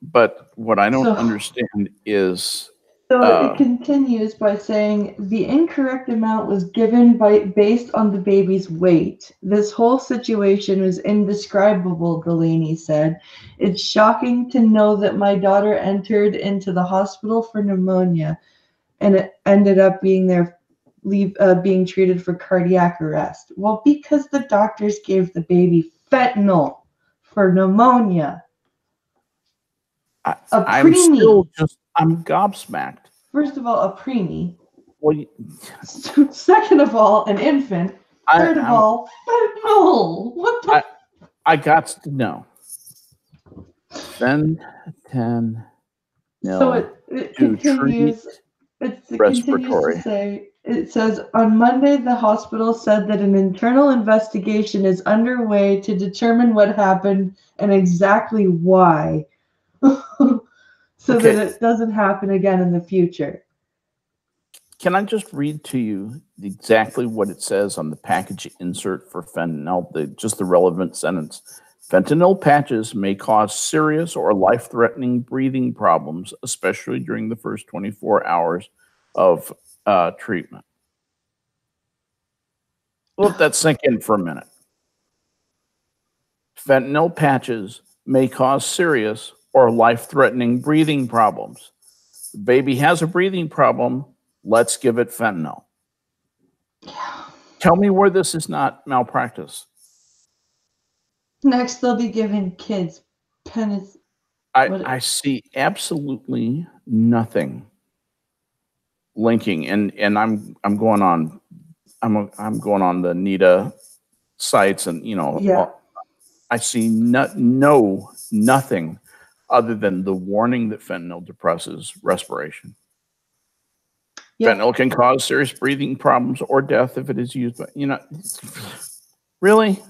B: But what I don't understand is.
A: So it continues by saying the incorrect amount was given based on the baby's weight. This whole situation was indescribable, Delaney said. It's shocking to know that my daughter entered into the hospital for pneumonia, and it ended up being being treated for cardiac arrest. Well, because the doctors gave the baby fentanyl for pneumonia.
B: I'm gobsmacked.
A: First of all, a preemie.
B: Well,
A: second of all, an infant. Third of all, fentanyl. What the?
B: I got to know. Fentanyl
A: So it
B: to
A: continues. It continues to
B: respiratory.
A: say, it says, on Monday, the hospital said that an internal investigation is underway to determine what happened and exactly why, so
B: Okay.
A: that it doesn't happen again in the future.
B: Can I just read to you exactly what it says on the package insert for fentanyl? Just the relevant sentence. Fentanyl patches may cause serious or life-threatening breathing problems, especially during the first 24 hours of treatment. Let that sink in for a minute. Fentanyl patches may cause serious or life-threatening breathing problems. The baby has a breathing problem. Let's give it fentanyl.
A: Yeah.
B: Tell me where this is not malpractice.
A: Next, they'll be giving kids penicillin.
B: I see absolutely nothing linking, and I'm going on the NIDA sites, and
A: Yeah.
B: I see nothing other than the warning that fentanyl depresses respiration.
A: Yeah.
B: Fentanyl can cause serious breathing problems or death if it is used, but really.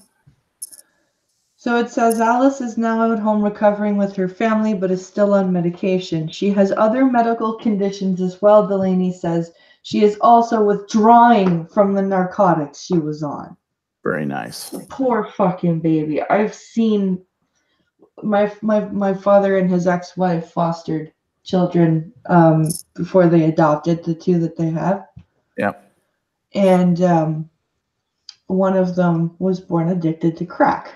A: So it says Alice is now at home recovering with her family, but is still on medication. She has other medical conditions as well, Delaney says. She is also withdrawing from the narcotics she was on.
B: Very nice.
A: Poor fucking baby. I've seen my father and his ex-wife fostered children before they adopted the two that they have.
B: Yeah.
A: And one of them was born addicted to crack.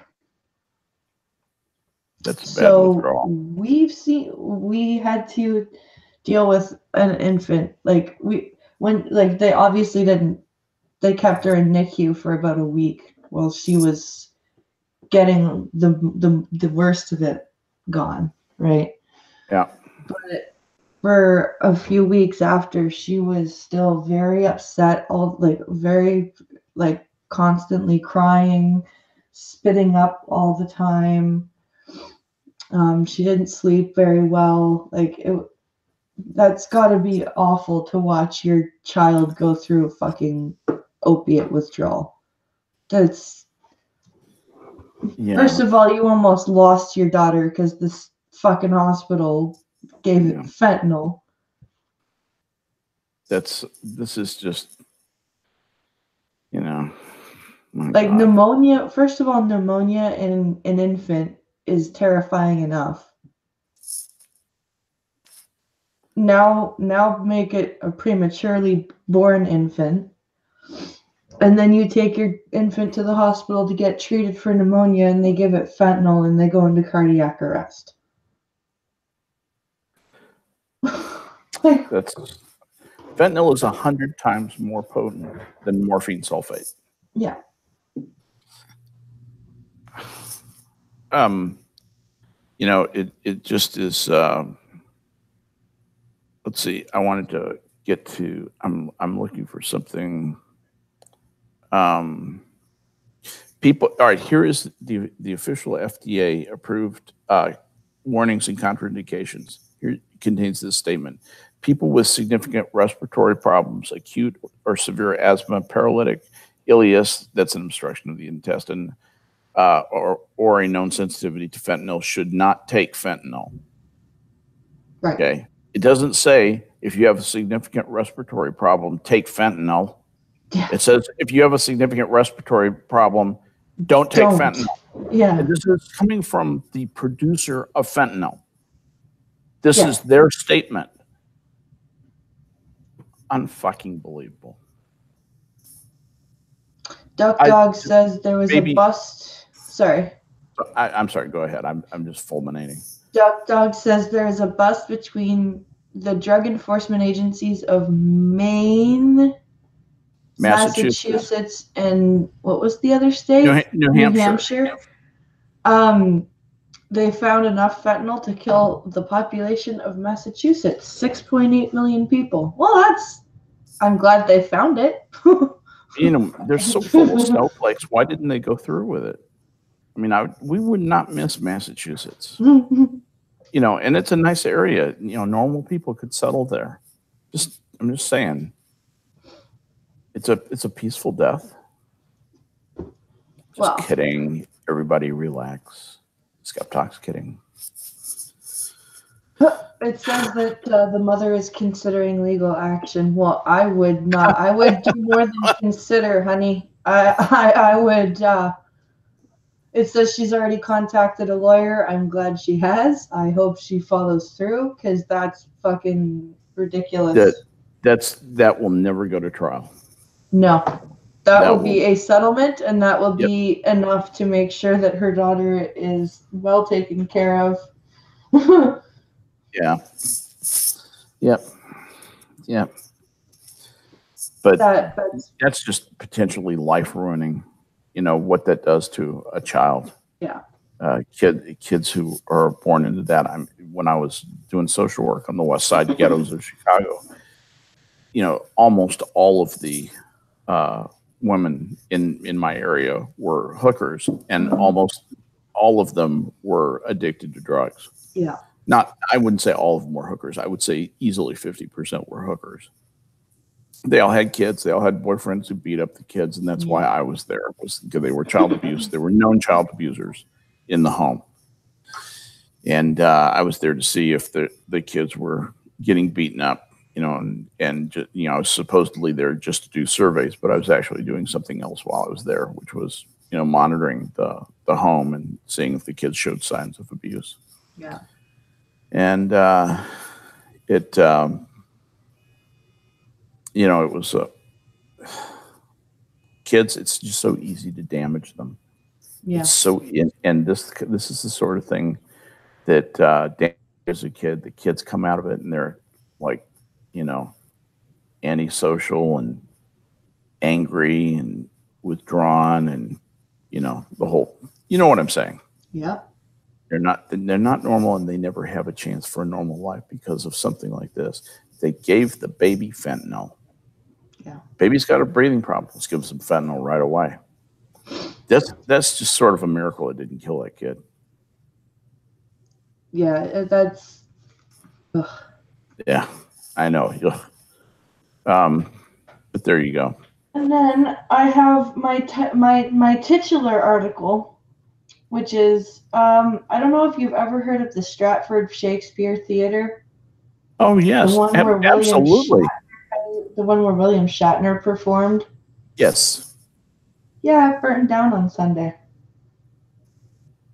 B: That's a bad withdrawal.
A: We had to deal with an infant. They obviously didn't. They kept her in NICU for about a week while she was getting the worst of it gone, right?
B: Yeah.
A: But for a few weeks after, she was still very upset, constantly crying, spitting up all the time. She didn't sleep very well. That's got to be awful to watch your child go through a fucking opiate withdrawal. That's First of all, you almost lost your daughter because this fucking hospital gave it fentanyl.
B: This is just,
A: God. Pneumonia. First of all, pneumonia in an infant is terrifying enough. Now make it a prematurely born infant. And then you take your infant to the hospital to get treated for pneumonia, and they give it fentanyl, and they go into cardiac arrest.
B: Fentanyl is 100 times more potent than morphine sulfate.
A: Yeah.
B: It just is. Let's see. I wanted to get to. I'm looking for something. People. All right. Here is the official FDA approved warnings and contraindications. Here contains this statement: people with significant respiratory problems, acute or severe asthma, paralytic ileus, that's an obstruction of the intestine, or a known sensitivity to fentanyl should not take fentanyl.
A: Right.
B: Okay. It doesn't say if you have a significant respiratory problem, take fentanyl.
A: Yeah.
B: It says if you have a significant respiratory problem, don't take fentanyl.
A: Yeah.
B: And this is coming from the producer of fentanyl. This is their statement. Unfucking believable.
A: Duck Dog says there was a bust. Sorry.
B: I'm sorry. Go ahead. I'm just fulminating.
A: Duck Dog says there is a bust between the drug enforcement agencies of Maine, Massachusetts, and what was the other state?
B: New Hampshire.
A: They found enough fentanyl to kill the population of Massachusetts, 6.8 million people. Well, I'm glad they found it.
B: They're so full of snowflakes. Why didn't they go through with it? I mean, we would not miss Massachusetts. You know, and it's a nice area. You know, normal people could settle there. I'm just saying, it's a peaceful death. Just
A: Well,
B: kidding. Everybody relax. Skeptox kidding.
A: it says that the mother is considering legal action. Well, I would not. I would do more than consider, honey. I would. It says she's already contacted a lawyer. I'm glad she has. I hope she follows through because that's fucking ridiculous.
B: That will never go to trial.
A: No, that will be a settlement, and that will be enough to make sure that her daughter is well taken care of.
B: Yeah. Yep. Yep. But that's just potentially life ruining. You know what that does to a child.
A: Yeah.
B: Kids who are born into that. When I was doing social work on the west side ghettos of Chicago, you know, almost all of the women in my area were hookers, and almost all of them were addicted to drugs.
A: Yeah.
B: I wouldn't say all of them were hookers. I would say easily 50% were hookers. They all had kids. They all had boyfriends who beat up the kids, and that's why I was there, was because they were child abuse. There were known child abusers in the home, and I was there to see if the kids were getting beaten up. You know, and just, you know, I was supposedly there just to do surveys, but I was actually doing something else while I was there, which was, you know, monitoring the home and seeing if the kids showed signs of abuse.
A: Yeah.
B: And you know, it was kids. It's just so easy to damage them.
A: Yeah.
B: It's so, and this is the sort of thing that damages a kid. The kids come out of it and they're like, you know, antisocial and angry and withdrawn, and you know the whole. You know what I'm saying?
A: Yeah.
B: They're not normal, and they never have a chance for a normal life because of something like this. They gave the baby fentanyl.
A: Yeah.
B: Baby's got a breathing problem. Let's give them some fentanyl right away. That's just sort of a miracle it didn't kill that kid.
A: Yeah, that's. Ugh.
B: Yeah, I know. But there you go.
A: And then I have my titular article, which is I don't know if you've ever heard of the Stratford Shakespeare Theater.
B: Oh yes, absolutely.
A: The one where William Shatner performed.
B: Yes.
A: Yeah, it burned down on Sunday.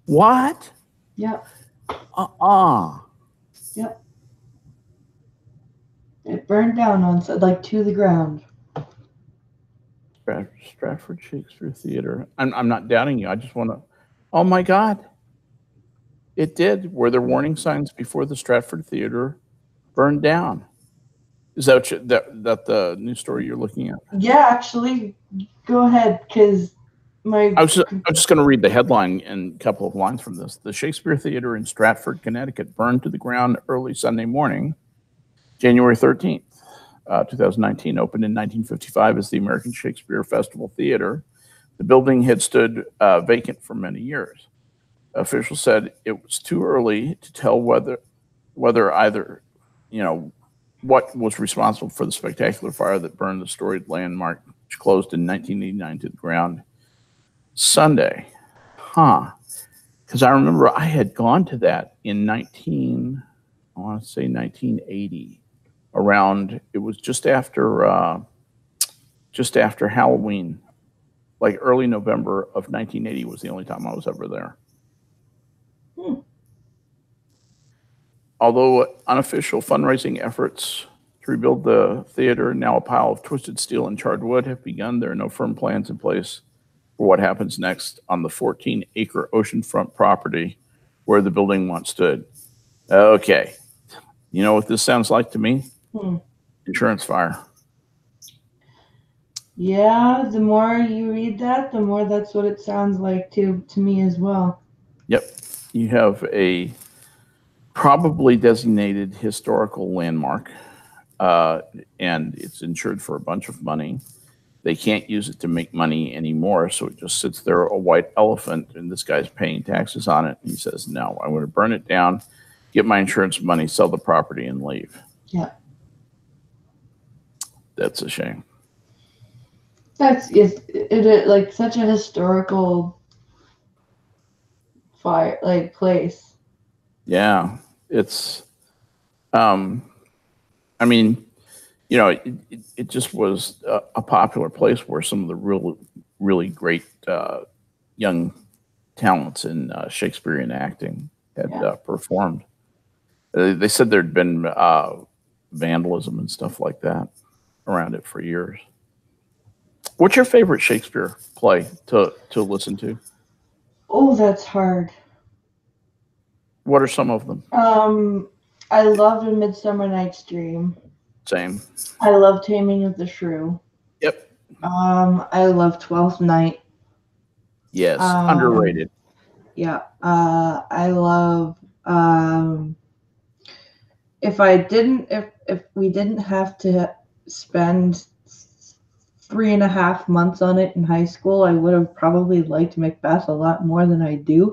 B: What?
A: Yep. Yep. It burned down on to the ground.
B: Stratford Shakespeare Theater. I'm not doubting you. I just want to. Oh my God! It did. Were there warning signs before the Stratford Theater burned down? Is that that the news story you're looking at?
A: Yeah, actually, go ahead, because I
B: was just going to read the headline and a couple of lines from this. The Shakespeare Theater in Stratford, Connecticut, burned to the ground early Sunday morning, January 13th, 2019. Opened in 1955 as the American Shakespeare Festival Theater. The building had stood vacant for many years. Officials said it was too early to tell whether either, you know, what was responsible for the spectacular fire that burned the storied landmark, which closed in 1989 to the ground Sunday. Because I remember I had gone to that in 1980, around, it was just after Halloween, like early November of 1980 was the only time I was ever there. Although unofficial fundraising efforts to rebuild the theater, now a pile of twisted steel and charred wood, have begun, there are no firm plans in place for what happens next on the 14-acre oceanfront property where the building once stood. Okay. You know what this sounds like to me? Insurance fire.
A: Yeah, the more you read that, the more that's what it sounds like to me as well.
B: Yep. You have a probably designated historical landmark, and it's insured for a bunch of money. They can't use it to make money anymore, so it just sits there, a white elephant, and this guy's paying taxes on it. And he says, "No, I'm going to burn it down, get my insurance money, sell the property, and leave."
A: Yeah.
B: That's a shame.
A: That's it like such a historical fire like place.
B: Yeah, it's. I mean, it just was a popular place where some of the really great young talents in Shakespearean acting had performed. They said there'd been vandalism and stuff like that around it for years. What's your favorite Shakespeare play to listen to?
A: Oh, that's hard.
B: What are some of them?
A: I loved A Midsummer Night's Dream.
B: Same.
A: I love Taming of the Shrew.
B: Yep.
A: I love Twelfth Night.
B: Yes, underrated.
A: Yeah. I love if we didn't have to spend 3.5 months on it in high school, I would have probably liked Macbeth a lot more than I do.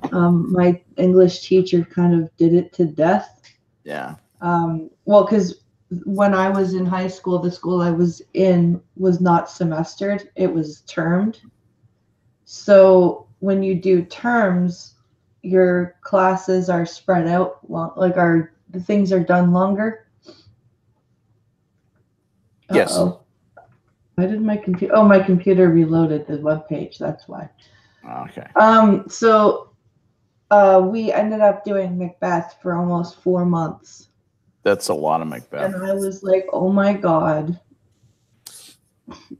A: My English teacher kind of did it to death.
B: Yeah.
A: Well, because when I was in high school, the school I was in was not semestered; it was termed. So when you do terms, your classes are spread out, the things are done longer.
B: Yes.
A: Why did my computer? Oh, my computer reloaded the web page. That's why.
B: Okay.
A: So we ended up doing Macbeth for almost 4 months.
B: That's a lot of Macbeth.
A: And I was like, oh my God.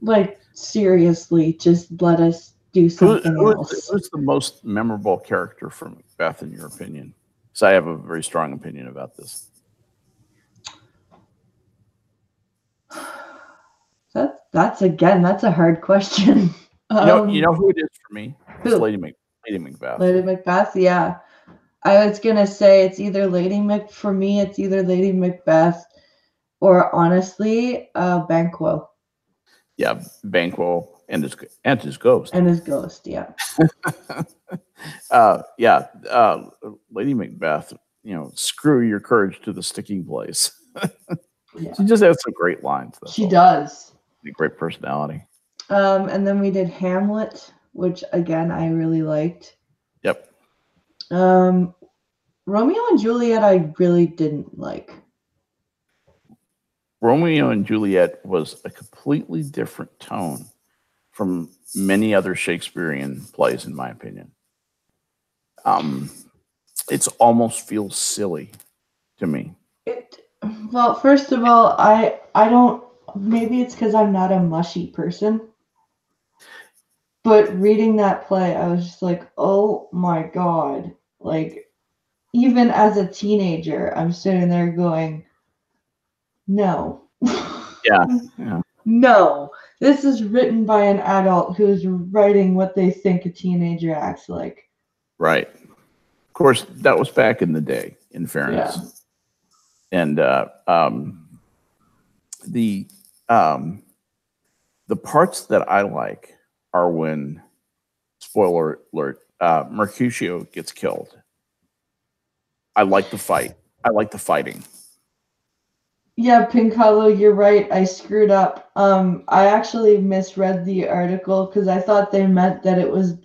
A: Like, seriously, just let us do something else.
B: Who's the most memorable character from Macbeth, in your opinion? Because I have a very strong opinion about this.
A: That's a hard question.
B: You know who it is for me? It's Lady Macbeth.
A: Lady Macbeth, yeah. I was gonna say it's either for me, it's either Lady Macbeth or honestly, Banquo.
B: Yeah, Banquo and his ghost.
A: And his ghost, yeah.
B: Lady Macbeth, screw your courage to the sticking place.
A: Yeah.
B: She just has some great lines.
A: She does.
B: A great personality.
A: And then we did Hamlet, which again I really liked.
B: Yep.
A: Romeo and Juliet I really didn't like.
B: Romeo and Juliet was a completely different tone from many other Shakespearean plays, in my opinion. It almost feels silly to me.
A: Well, first of all, I don't. Maybe it's because I'm not a mushy person. But reading that play, I was just like, oh my God. Like, even as a teenager, I'm sitting there going, no.
B: Yeah.
A: No. This is written by an adult who's writing what they think a teenager acts like. Right.
B: Of course, that was back in the day, in fairness. Yeah. And the parts that I like are when, spoiler alert, Mercutio gets killed. I like the fight. I like the fighting.
A: Yeah, Pinkalo, you're right. I screwed up. I actually misread the article because I thought they meant that it was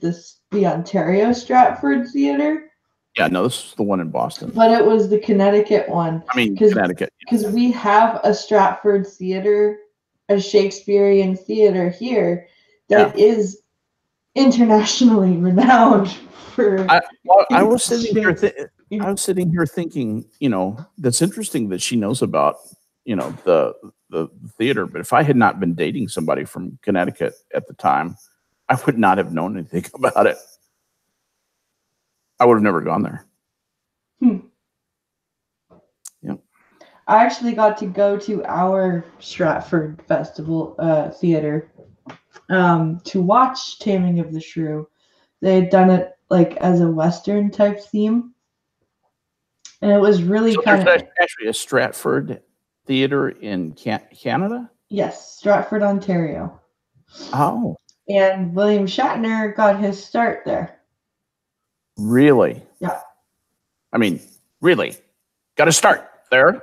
A: the Ontario Stratford Theatre.
B: Yeah, no, this is the one in Boston.
A: But it was the Connecticut one.
B: I mean, Connecticut.
A: Because we have a Stratford Theatre, a Shakespearean theater here that is internationally renowned for.
B: I was sitting here thinking, that's interesting that she knows about, the theater. But if I had not been dating somebody from Connecticut at the time, I would not have known anything about it. I would have never gone there. Yeah.
A: I actually got to go to our Stratford Festival theater to watch Taming of the Shrew. They had done it like as a Western type theme. And it was really kind of
B: actually a Stratford theater in Canada?
A: Yes, Stratford, Ontario.
B: Oh,
A: And William Shatner got his start there.
B: really?
A: Yeah.
B: I mean, really? Got to start there.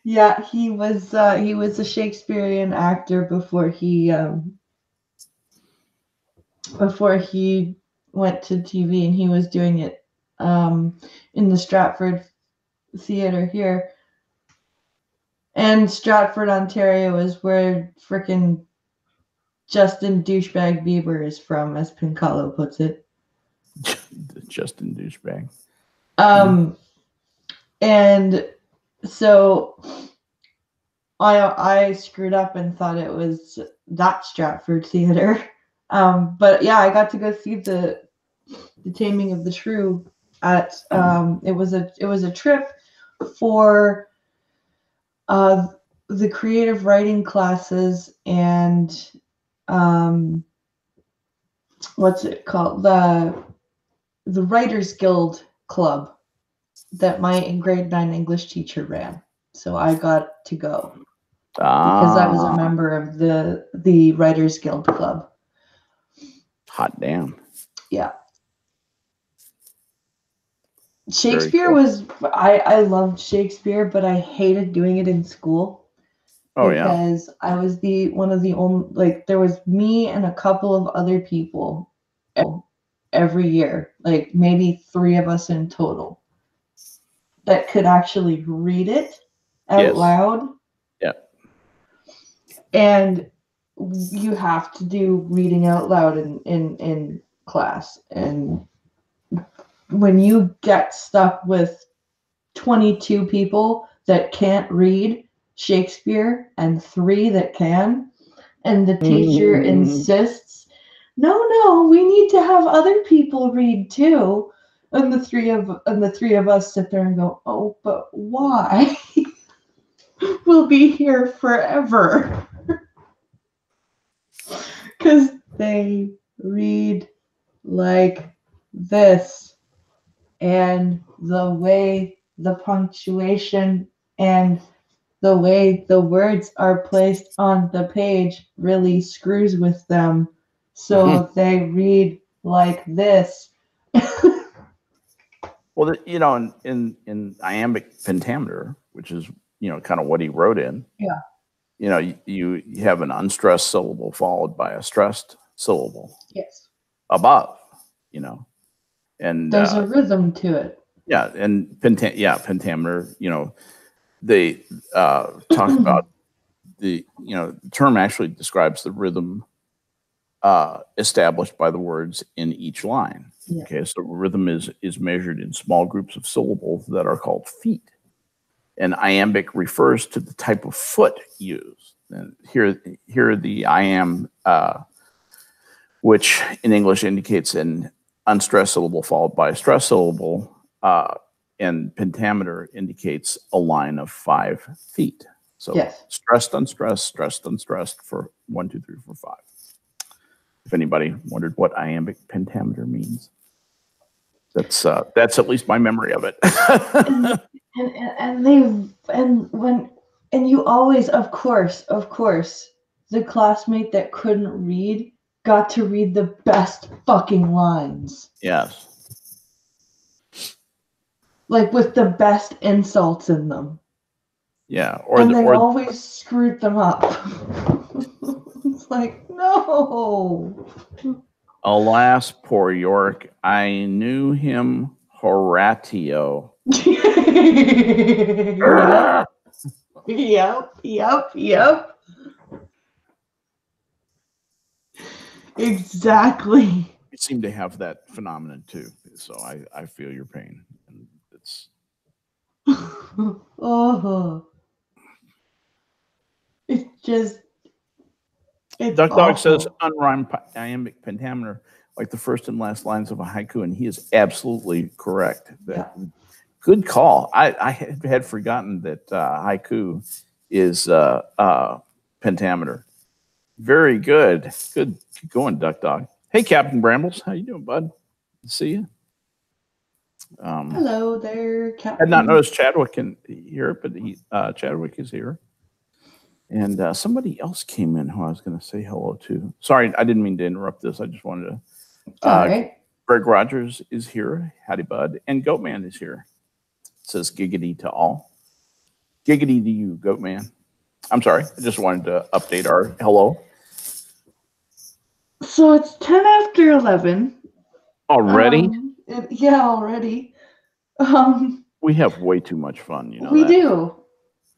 A: Yeah, he was a Shakespearean actor before he went to TV, and he was doing it in the Stratford Theatre here. And Stratford, Ontario is where frickin' Justin Douchebag Bieber is from, as Pincalo puts it.
B: Justin Douchebag.
A: And so I screwed up and thought it was that Stratford Theater. But yeah, I got to go see the Taming of the Shrew at it was a trip for the creative writing classes and what's it called, the Writers Guild Club that my grade 9 English teacher ran. So I got to go because I was a member of the Writers Guild Club.
B: Hot damn.
A: Yeah. Shakespeare was I loved Shakespeare, but I hated doing it in school.
B: Oh,
A: because I was one of the only, like, there was me and a couple of other people every year, like maybe 3 of us in total, that could actually read it out loud.
B: Yeah.
A: And you have to do reading out loud in class. And when you get stuck with 22 people that can't read Shakespeare and 3 that can, and the teacher insists, no, we need to have other people read too. And the three of us sit there and go, oh, but why? We'll be here forever. Because they read like this. And the way the punctuation and the way the words are placed on the page really screws with them. So they read like this.
B: Well, in iambic pentameter, which is, kind of what he wrote in.
A: Yeah.
B: You have an unstressed syllable followed by a stressed syllable.
A: Yes.
B: Above, and
A: there's a rhythm to it.
B: Yeah, and pentameter. They talk about the term actually describes the rhythm established by the words in each line.
A: Yeah.
B: Okay, so rhythm is measured in small groups of syllables that are called feet. And iambic refers to the type of foot used. And here the iamb, which in English indicates an unstressed syllable followed by a stressed syllable, and pentameter indicates a line of 5 feet. So
A: yes.
B: Stressed, unstressed, stressed, unstressed for 1, 2, 3, 4, 5. If anybody wondered what iambic pentameter means, that's at least my memory of it.
A: and you always, of course, the classmate that couldn't read got to read the best fucking lines.
B: Yes.
A: Like with the best insults in them.
B: Yeah.
A: They always screwed them up. It's like, no.
B: Alas, poor York, I knew him Horatio.
A: Yep. Exactly.
B: You seem to have that phenomenon too, so I feel your pain. And it's
A: it's just
B: Duck Dog says unrhymed iambic pentameter, like the first and last lines of a haiku, and he is absolutely correct.
A: Yeah.
B: Good call. I had forgotten that haiku is pentameter. Very good. Good going, Duck Dog. Hey, Captain Brambles. How you doing, bud? Good to see you.
A: Hello there,
B: I had not
A: Captain.
B: noticed Chadwick in here, but Chadwick is here. And somebody else came in who I was going to say hello to. Sorry, I didn't mean to interrupt this. I just wanted to.
A: All right.
B: Greg Rogers is here. Howdy, bud. And Goatman is here. It says giggity to all. Giggity to you, Goatman. I'm sorry. I just wanted to update our hello.
A: So it's 10 after 11.
B: Already?
A: Yeah, already.
B: We have way too much fun, you know.
A: We do.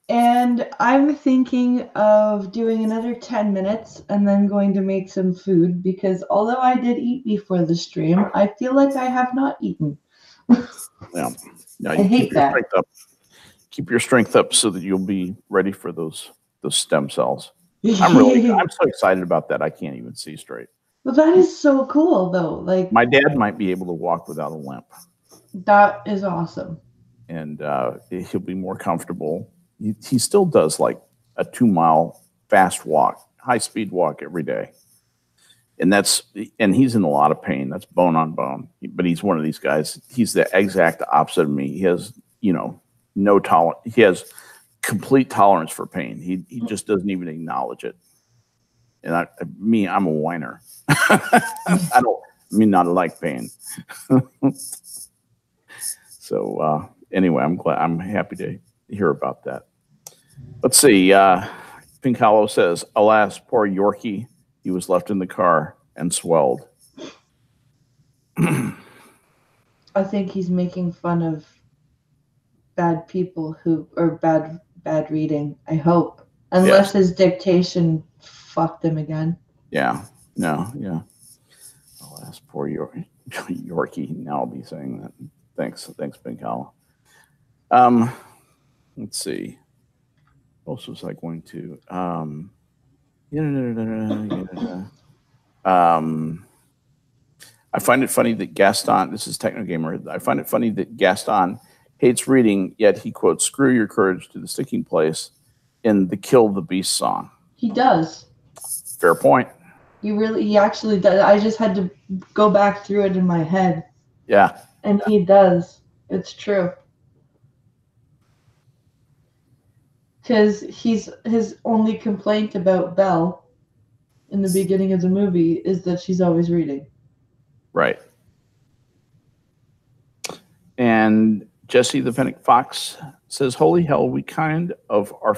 A: And I'm thinking of doing another 10 minutes and then going to make some food because although I did eat before the stream, I feel like I have not eaten.
B: Yeah.
A: I hate that.
B: Strength up. Keep your strength up so that you'll be ready for those stem cells. I'm so excited about that. I can't even see straight.
A: Well, that is so cool, though. Like,
B: my dad might be able to walk without a limp.
A: That is awesome.
B: And he'll be more comfortable. He still does like a 2-mile fast walk, high speed walk every day. And he's in a lot of pain. That's bone on bone. But he's one of these guys. He's the exact opposite of me. He has, no tolerance. He has complete tolerance for pain. He just doesn't even acknowledge it. And I'm a whiner. I not like pain. So anyway, I'm happy to hear about that. Let's see. Pink Hollow says, alas, poor Yorkie. He was left in the car and swelled.
A: I think he's making fun of bad people or bad reading. I hope. Unless his dictation fucked him again.
B: Yeah. No, yeah. Alas, poor Yorkie. Now I'll be saying that. Thanks, Pink Hollow. Let's see. What else was I going to? I find it funny that Gaston, this is Technogamer, I find it funny that Gaston hates reading, yet he quotes "Screw your courage to the sticking place" in the Kill the Beast song.
A: He does.
B: Fair point.
A: He actually does. I just had to go back through it in my head.
B: Yeah.
A: And he does. It's true. Because his only complaint about Belle in the beginning of the movie is that she's always reading.
B: Right. And Jesse the Fennec Fox says, holy hell, we kind of are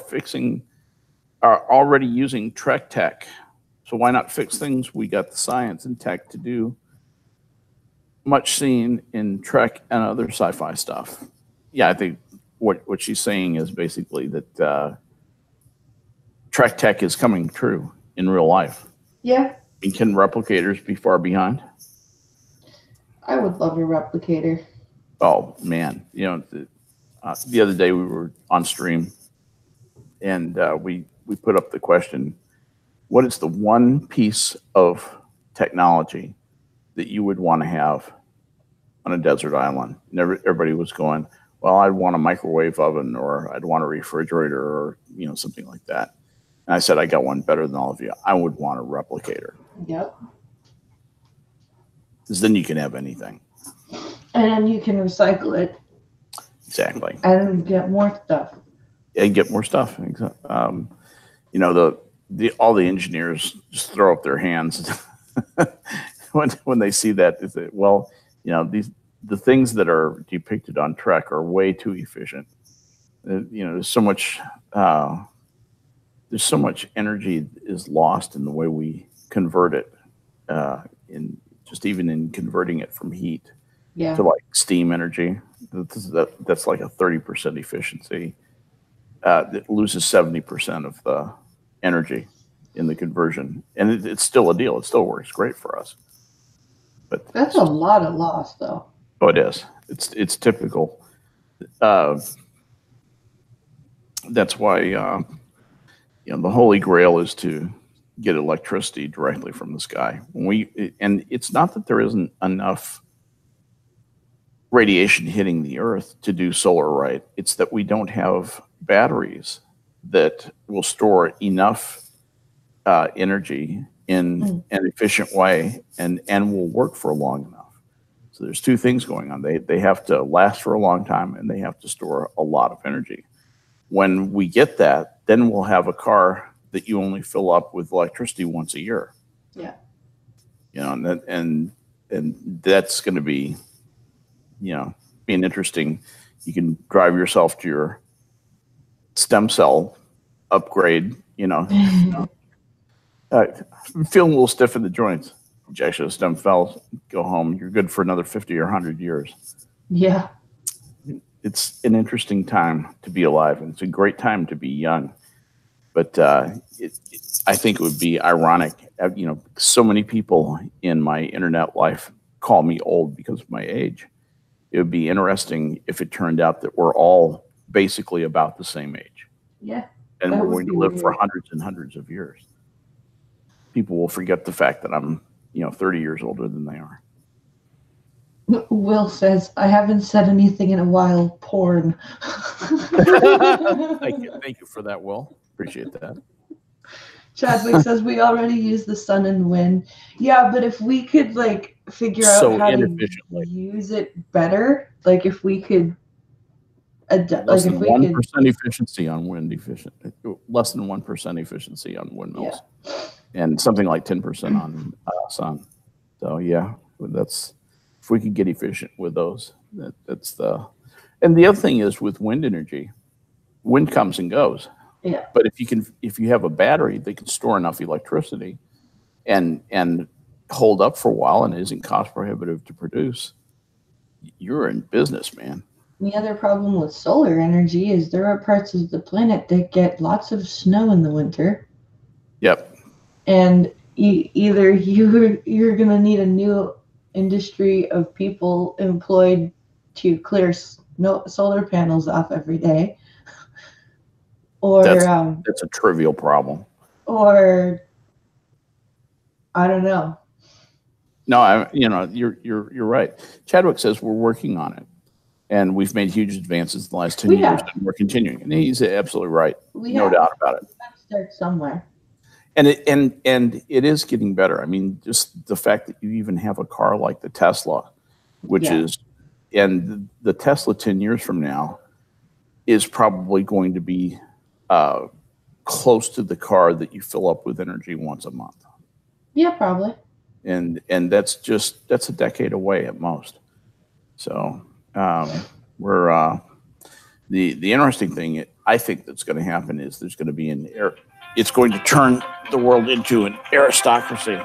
B: already using Trek tech. So why not fix things? We got the science and tech to do much seen in Trek and other sci-fi stuff. Yeah, I think what she's saying is basically that Trek tech is coming true in real life.
A: Yeah.
B: And can replicators be far behind?
A: I would love a replicator.
B: Oh, man. The other day we were on stream and we put up the question, what is the one piece of technology that you would want to have on a desert island? And everybody was going, well, I'd want a microwave oven, or I'd want a refrigerator, or something like that. And I said, I got one better than all of you. I would want a replicator.
A: Yep.
B: Because then you can have anything.
A: And you can recycle it.
B: Exactly.
A: And get more stuff.
B: Yeah, get more stuff. All the engineers just throw up their hands when they see that. The things that are depicted on Trek are way too efficient. There's so much energy is lost in the way we convert it, even in converting it from heat to like steam energy. That's like a 30% efficiency. It loses 70% of the energy in the conversion, and it's still a deal. It still works great for us. But
A: that's a lot of loss, though.
B: Oh, it is. It's typical. That's why the Holy Grail is to get electricity directly from the sky. And it's not that there isn't enough radiation hitting the Earth to do solar right. It's that we don't have batteries that will store enough energy in an efficient way and will work for long enough. So there's two things going on. They have to last for a long time, and they have to store a lot of energy. When we get that, then we'll have a car that you only fill up with electricity once a year.
A: Yeah.
B: You know, and that's going to be, you know, being interesting. You can drive yourself to your stem cell upgrade. You know, I'm feeling a little stiff in the joints. Injection of stem cells, go home. You're good for another 50 or 100 years.
A: Yeah.
B: It's an interesting time to be alive, and it's a great time to be young. But I think it would be ironic. You know, so many people in my internet life call me old because of my age. It would be interesting if it turned out that we're all basically about the same age.
A: Yeah.
B: And we're going to live for hundreds and hundreds of years. People will forget the fact that I'm, 30 years older than they are.
A: Will says, I haven't said anything in a while. Porn.
B: Thank you for that, Will. Appreciate that.
A: Chadwick says we already use the sun and wind. Yeah, but if we could figure out how to use it better, if we could
B: less than 1% efficiency on wind less than 1% efficiency on windmills, and something like 10% on sun. So yeah, if we could get efficient with those, that's the. And the other thing is with wind energy, wind comes and goes.
A: Yeah.
B: But if you have a battery that can store enough electricity and hold up for a while and isn't cost prohibitive to produce, you're in business, man.
A: The other problem with solar energy is there are parts of the planet that get lots of snow in the winter.
B: Yep.
A: And either you're going to need a new industry of people employed to clear solar panels off every day, or
B: that's a trivial problem.
A: Or I don't know.
B: No, you're right. Chadwick says we're working on it, and we've made huge advances in the last 10 years, and we're continuing. And he's absolutely right. No doubt about it.
A: Start somewhere.
B: And it is getting better. I mean, just the fact that you even have a car like the Tesla, which is, and the Tesla 10 years from now is probably going to be close to the car that you fill up with energy once a month.
A: Yeah, probably.
B: And that's a decade away at most. So we're the interesting thing I think that's going to happen is there's going to be it's going to turn the world into an aristocracy.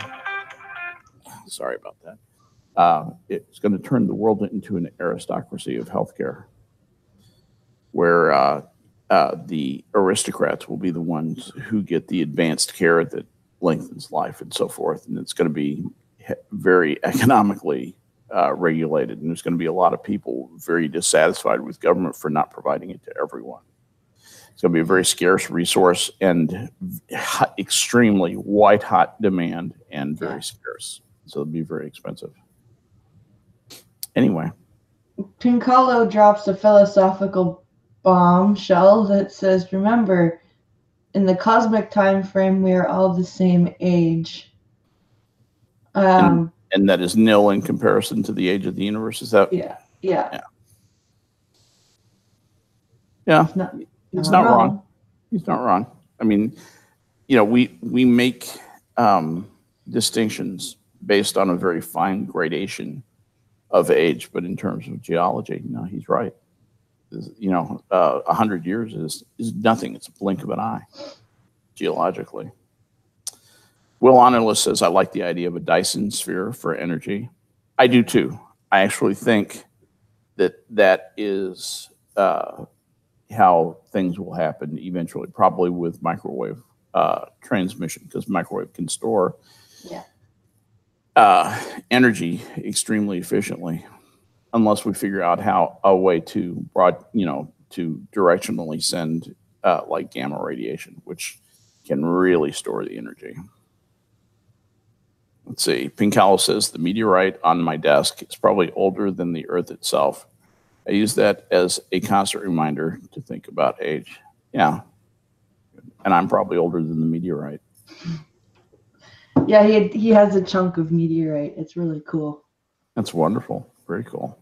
B: Sorry about that. It's going to turn the world into an aristocracy of healthcare, where the aristocrats will be the ones who get the advanced care that lengthens life and so forth. And it's going to be very economically regulated. And there's going to be a lot of people very dissatisfied with government for not providing it to everyone. It's going to be a very scarce resource and extremely white hot demand and very scarce. So it'll be very expensive. Anyway.
A: Pincalo drops a philosophical bombshell that says, remember, in the cosmic time frame, we are all the same age.
B: And that is nil in comparison to the age of the universe. Is that?
A: Yeah.
B: He's not wrong. He's not wrong. I mean, we make distinctions based on a very fine gradation of age, but in terms of geology, he's right. 100 years is nothing. It's a blink of an eye, geologically. Will Honolus says, I like the idea of a Dyson sphere for energy. I do too. I actually think that is how things will happen eventually, probably with microwave transmission, because microwave can store energy extremely efficiently, unless we figure out a way to directionally send like gamma radiation, which can really store the energy. Let's see. Pincalo says the meteorite on my desk is probably older than the Earth itself. I use that as a constant reminder to think about age. Yeah. And I'm probably older than the meteorite.
A: Yeah, he has a chunk of meteorite. It's really cool.
B: That's wonderful. Very cool.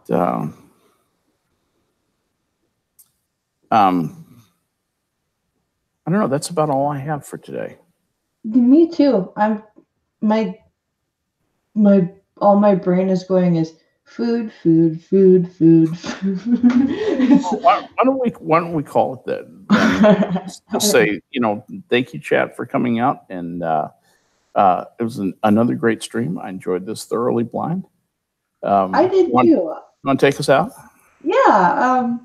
B: So, I don't know. That's about all I have for today.
A: Me too. I'm my my all my brain is going is food, food, food, food, food.
B: Why don't we call it that then? Just say, thank you, chat, for coming out, and it was another great stream. I enjoyed this thoroughly blind.
A: I did too.
B: You want to take us out?
A: Yeah.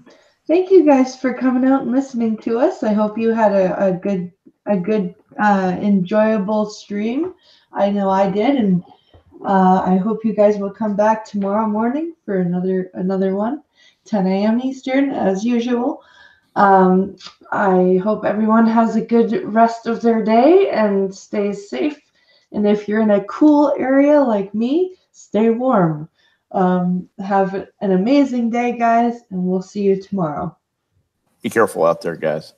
A: Thank you guys for coming out and listening to us. I hope you had a good enjoyable stream. I know I did, and I hope you guys will come back tomorrow morning for another one, 10 a.m. Eastern as usual. I hope everyone has a good rest of their day and stays safe. And if you're in a cool area like me, stay warm. Have an amazing day, guys, and we'll see you tomorrow.
B: Be careful out there, guys.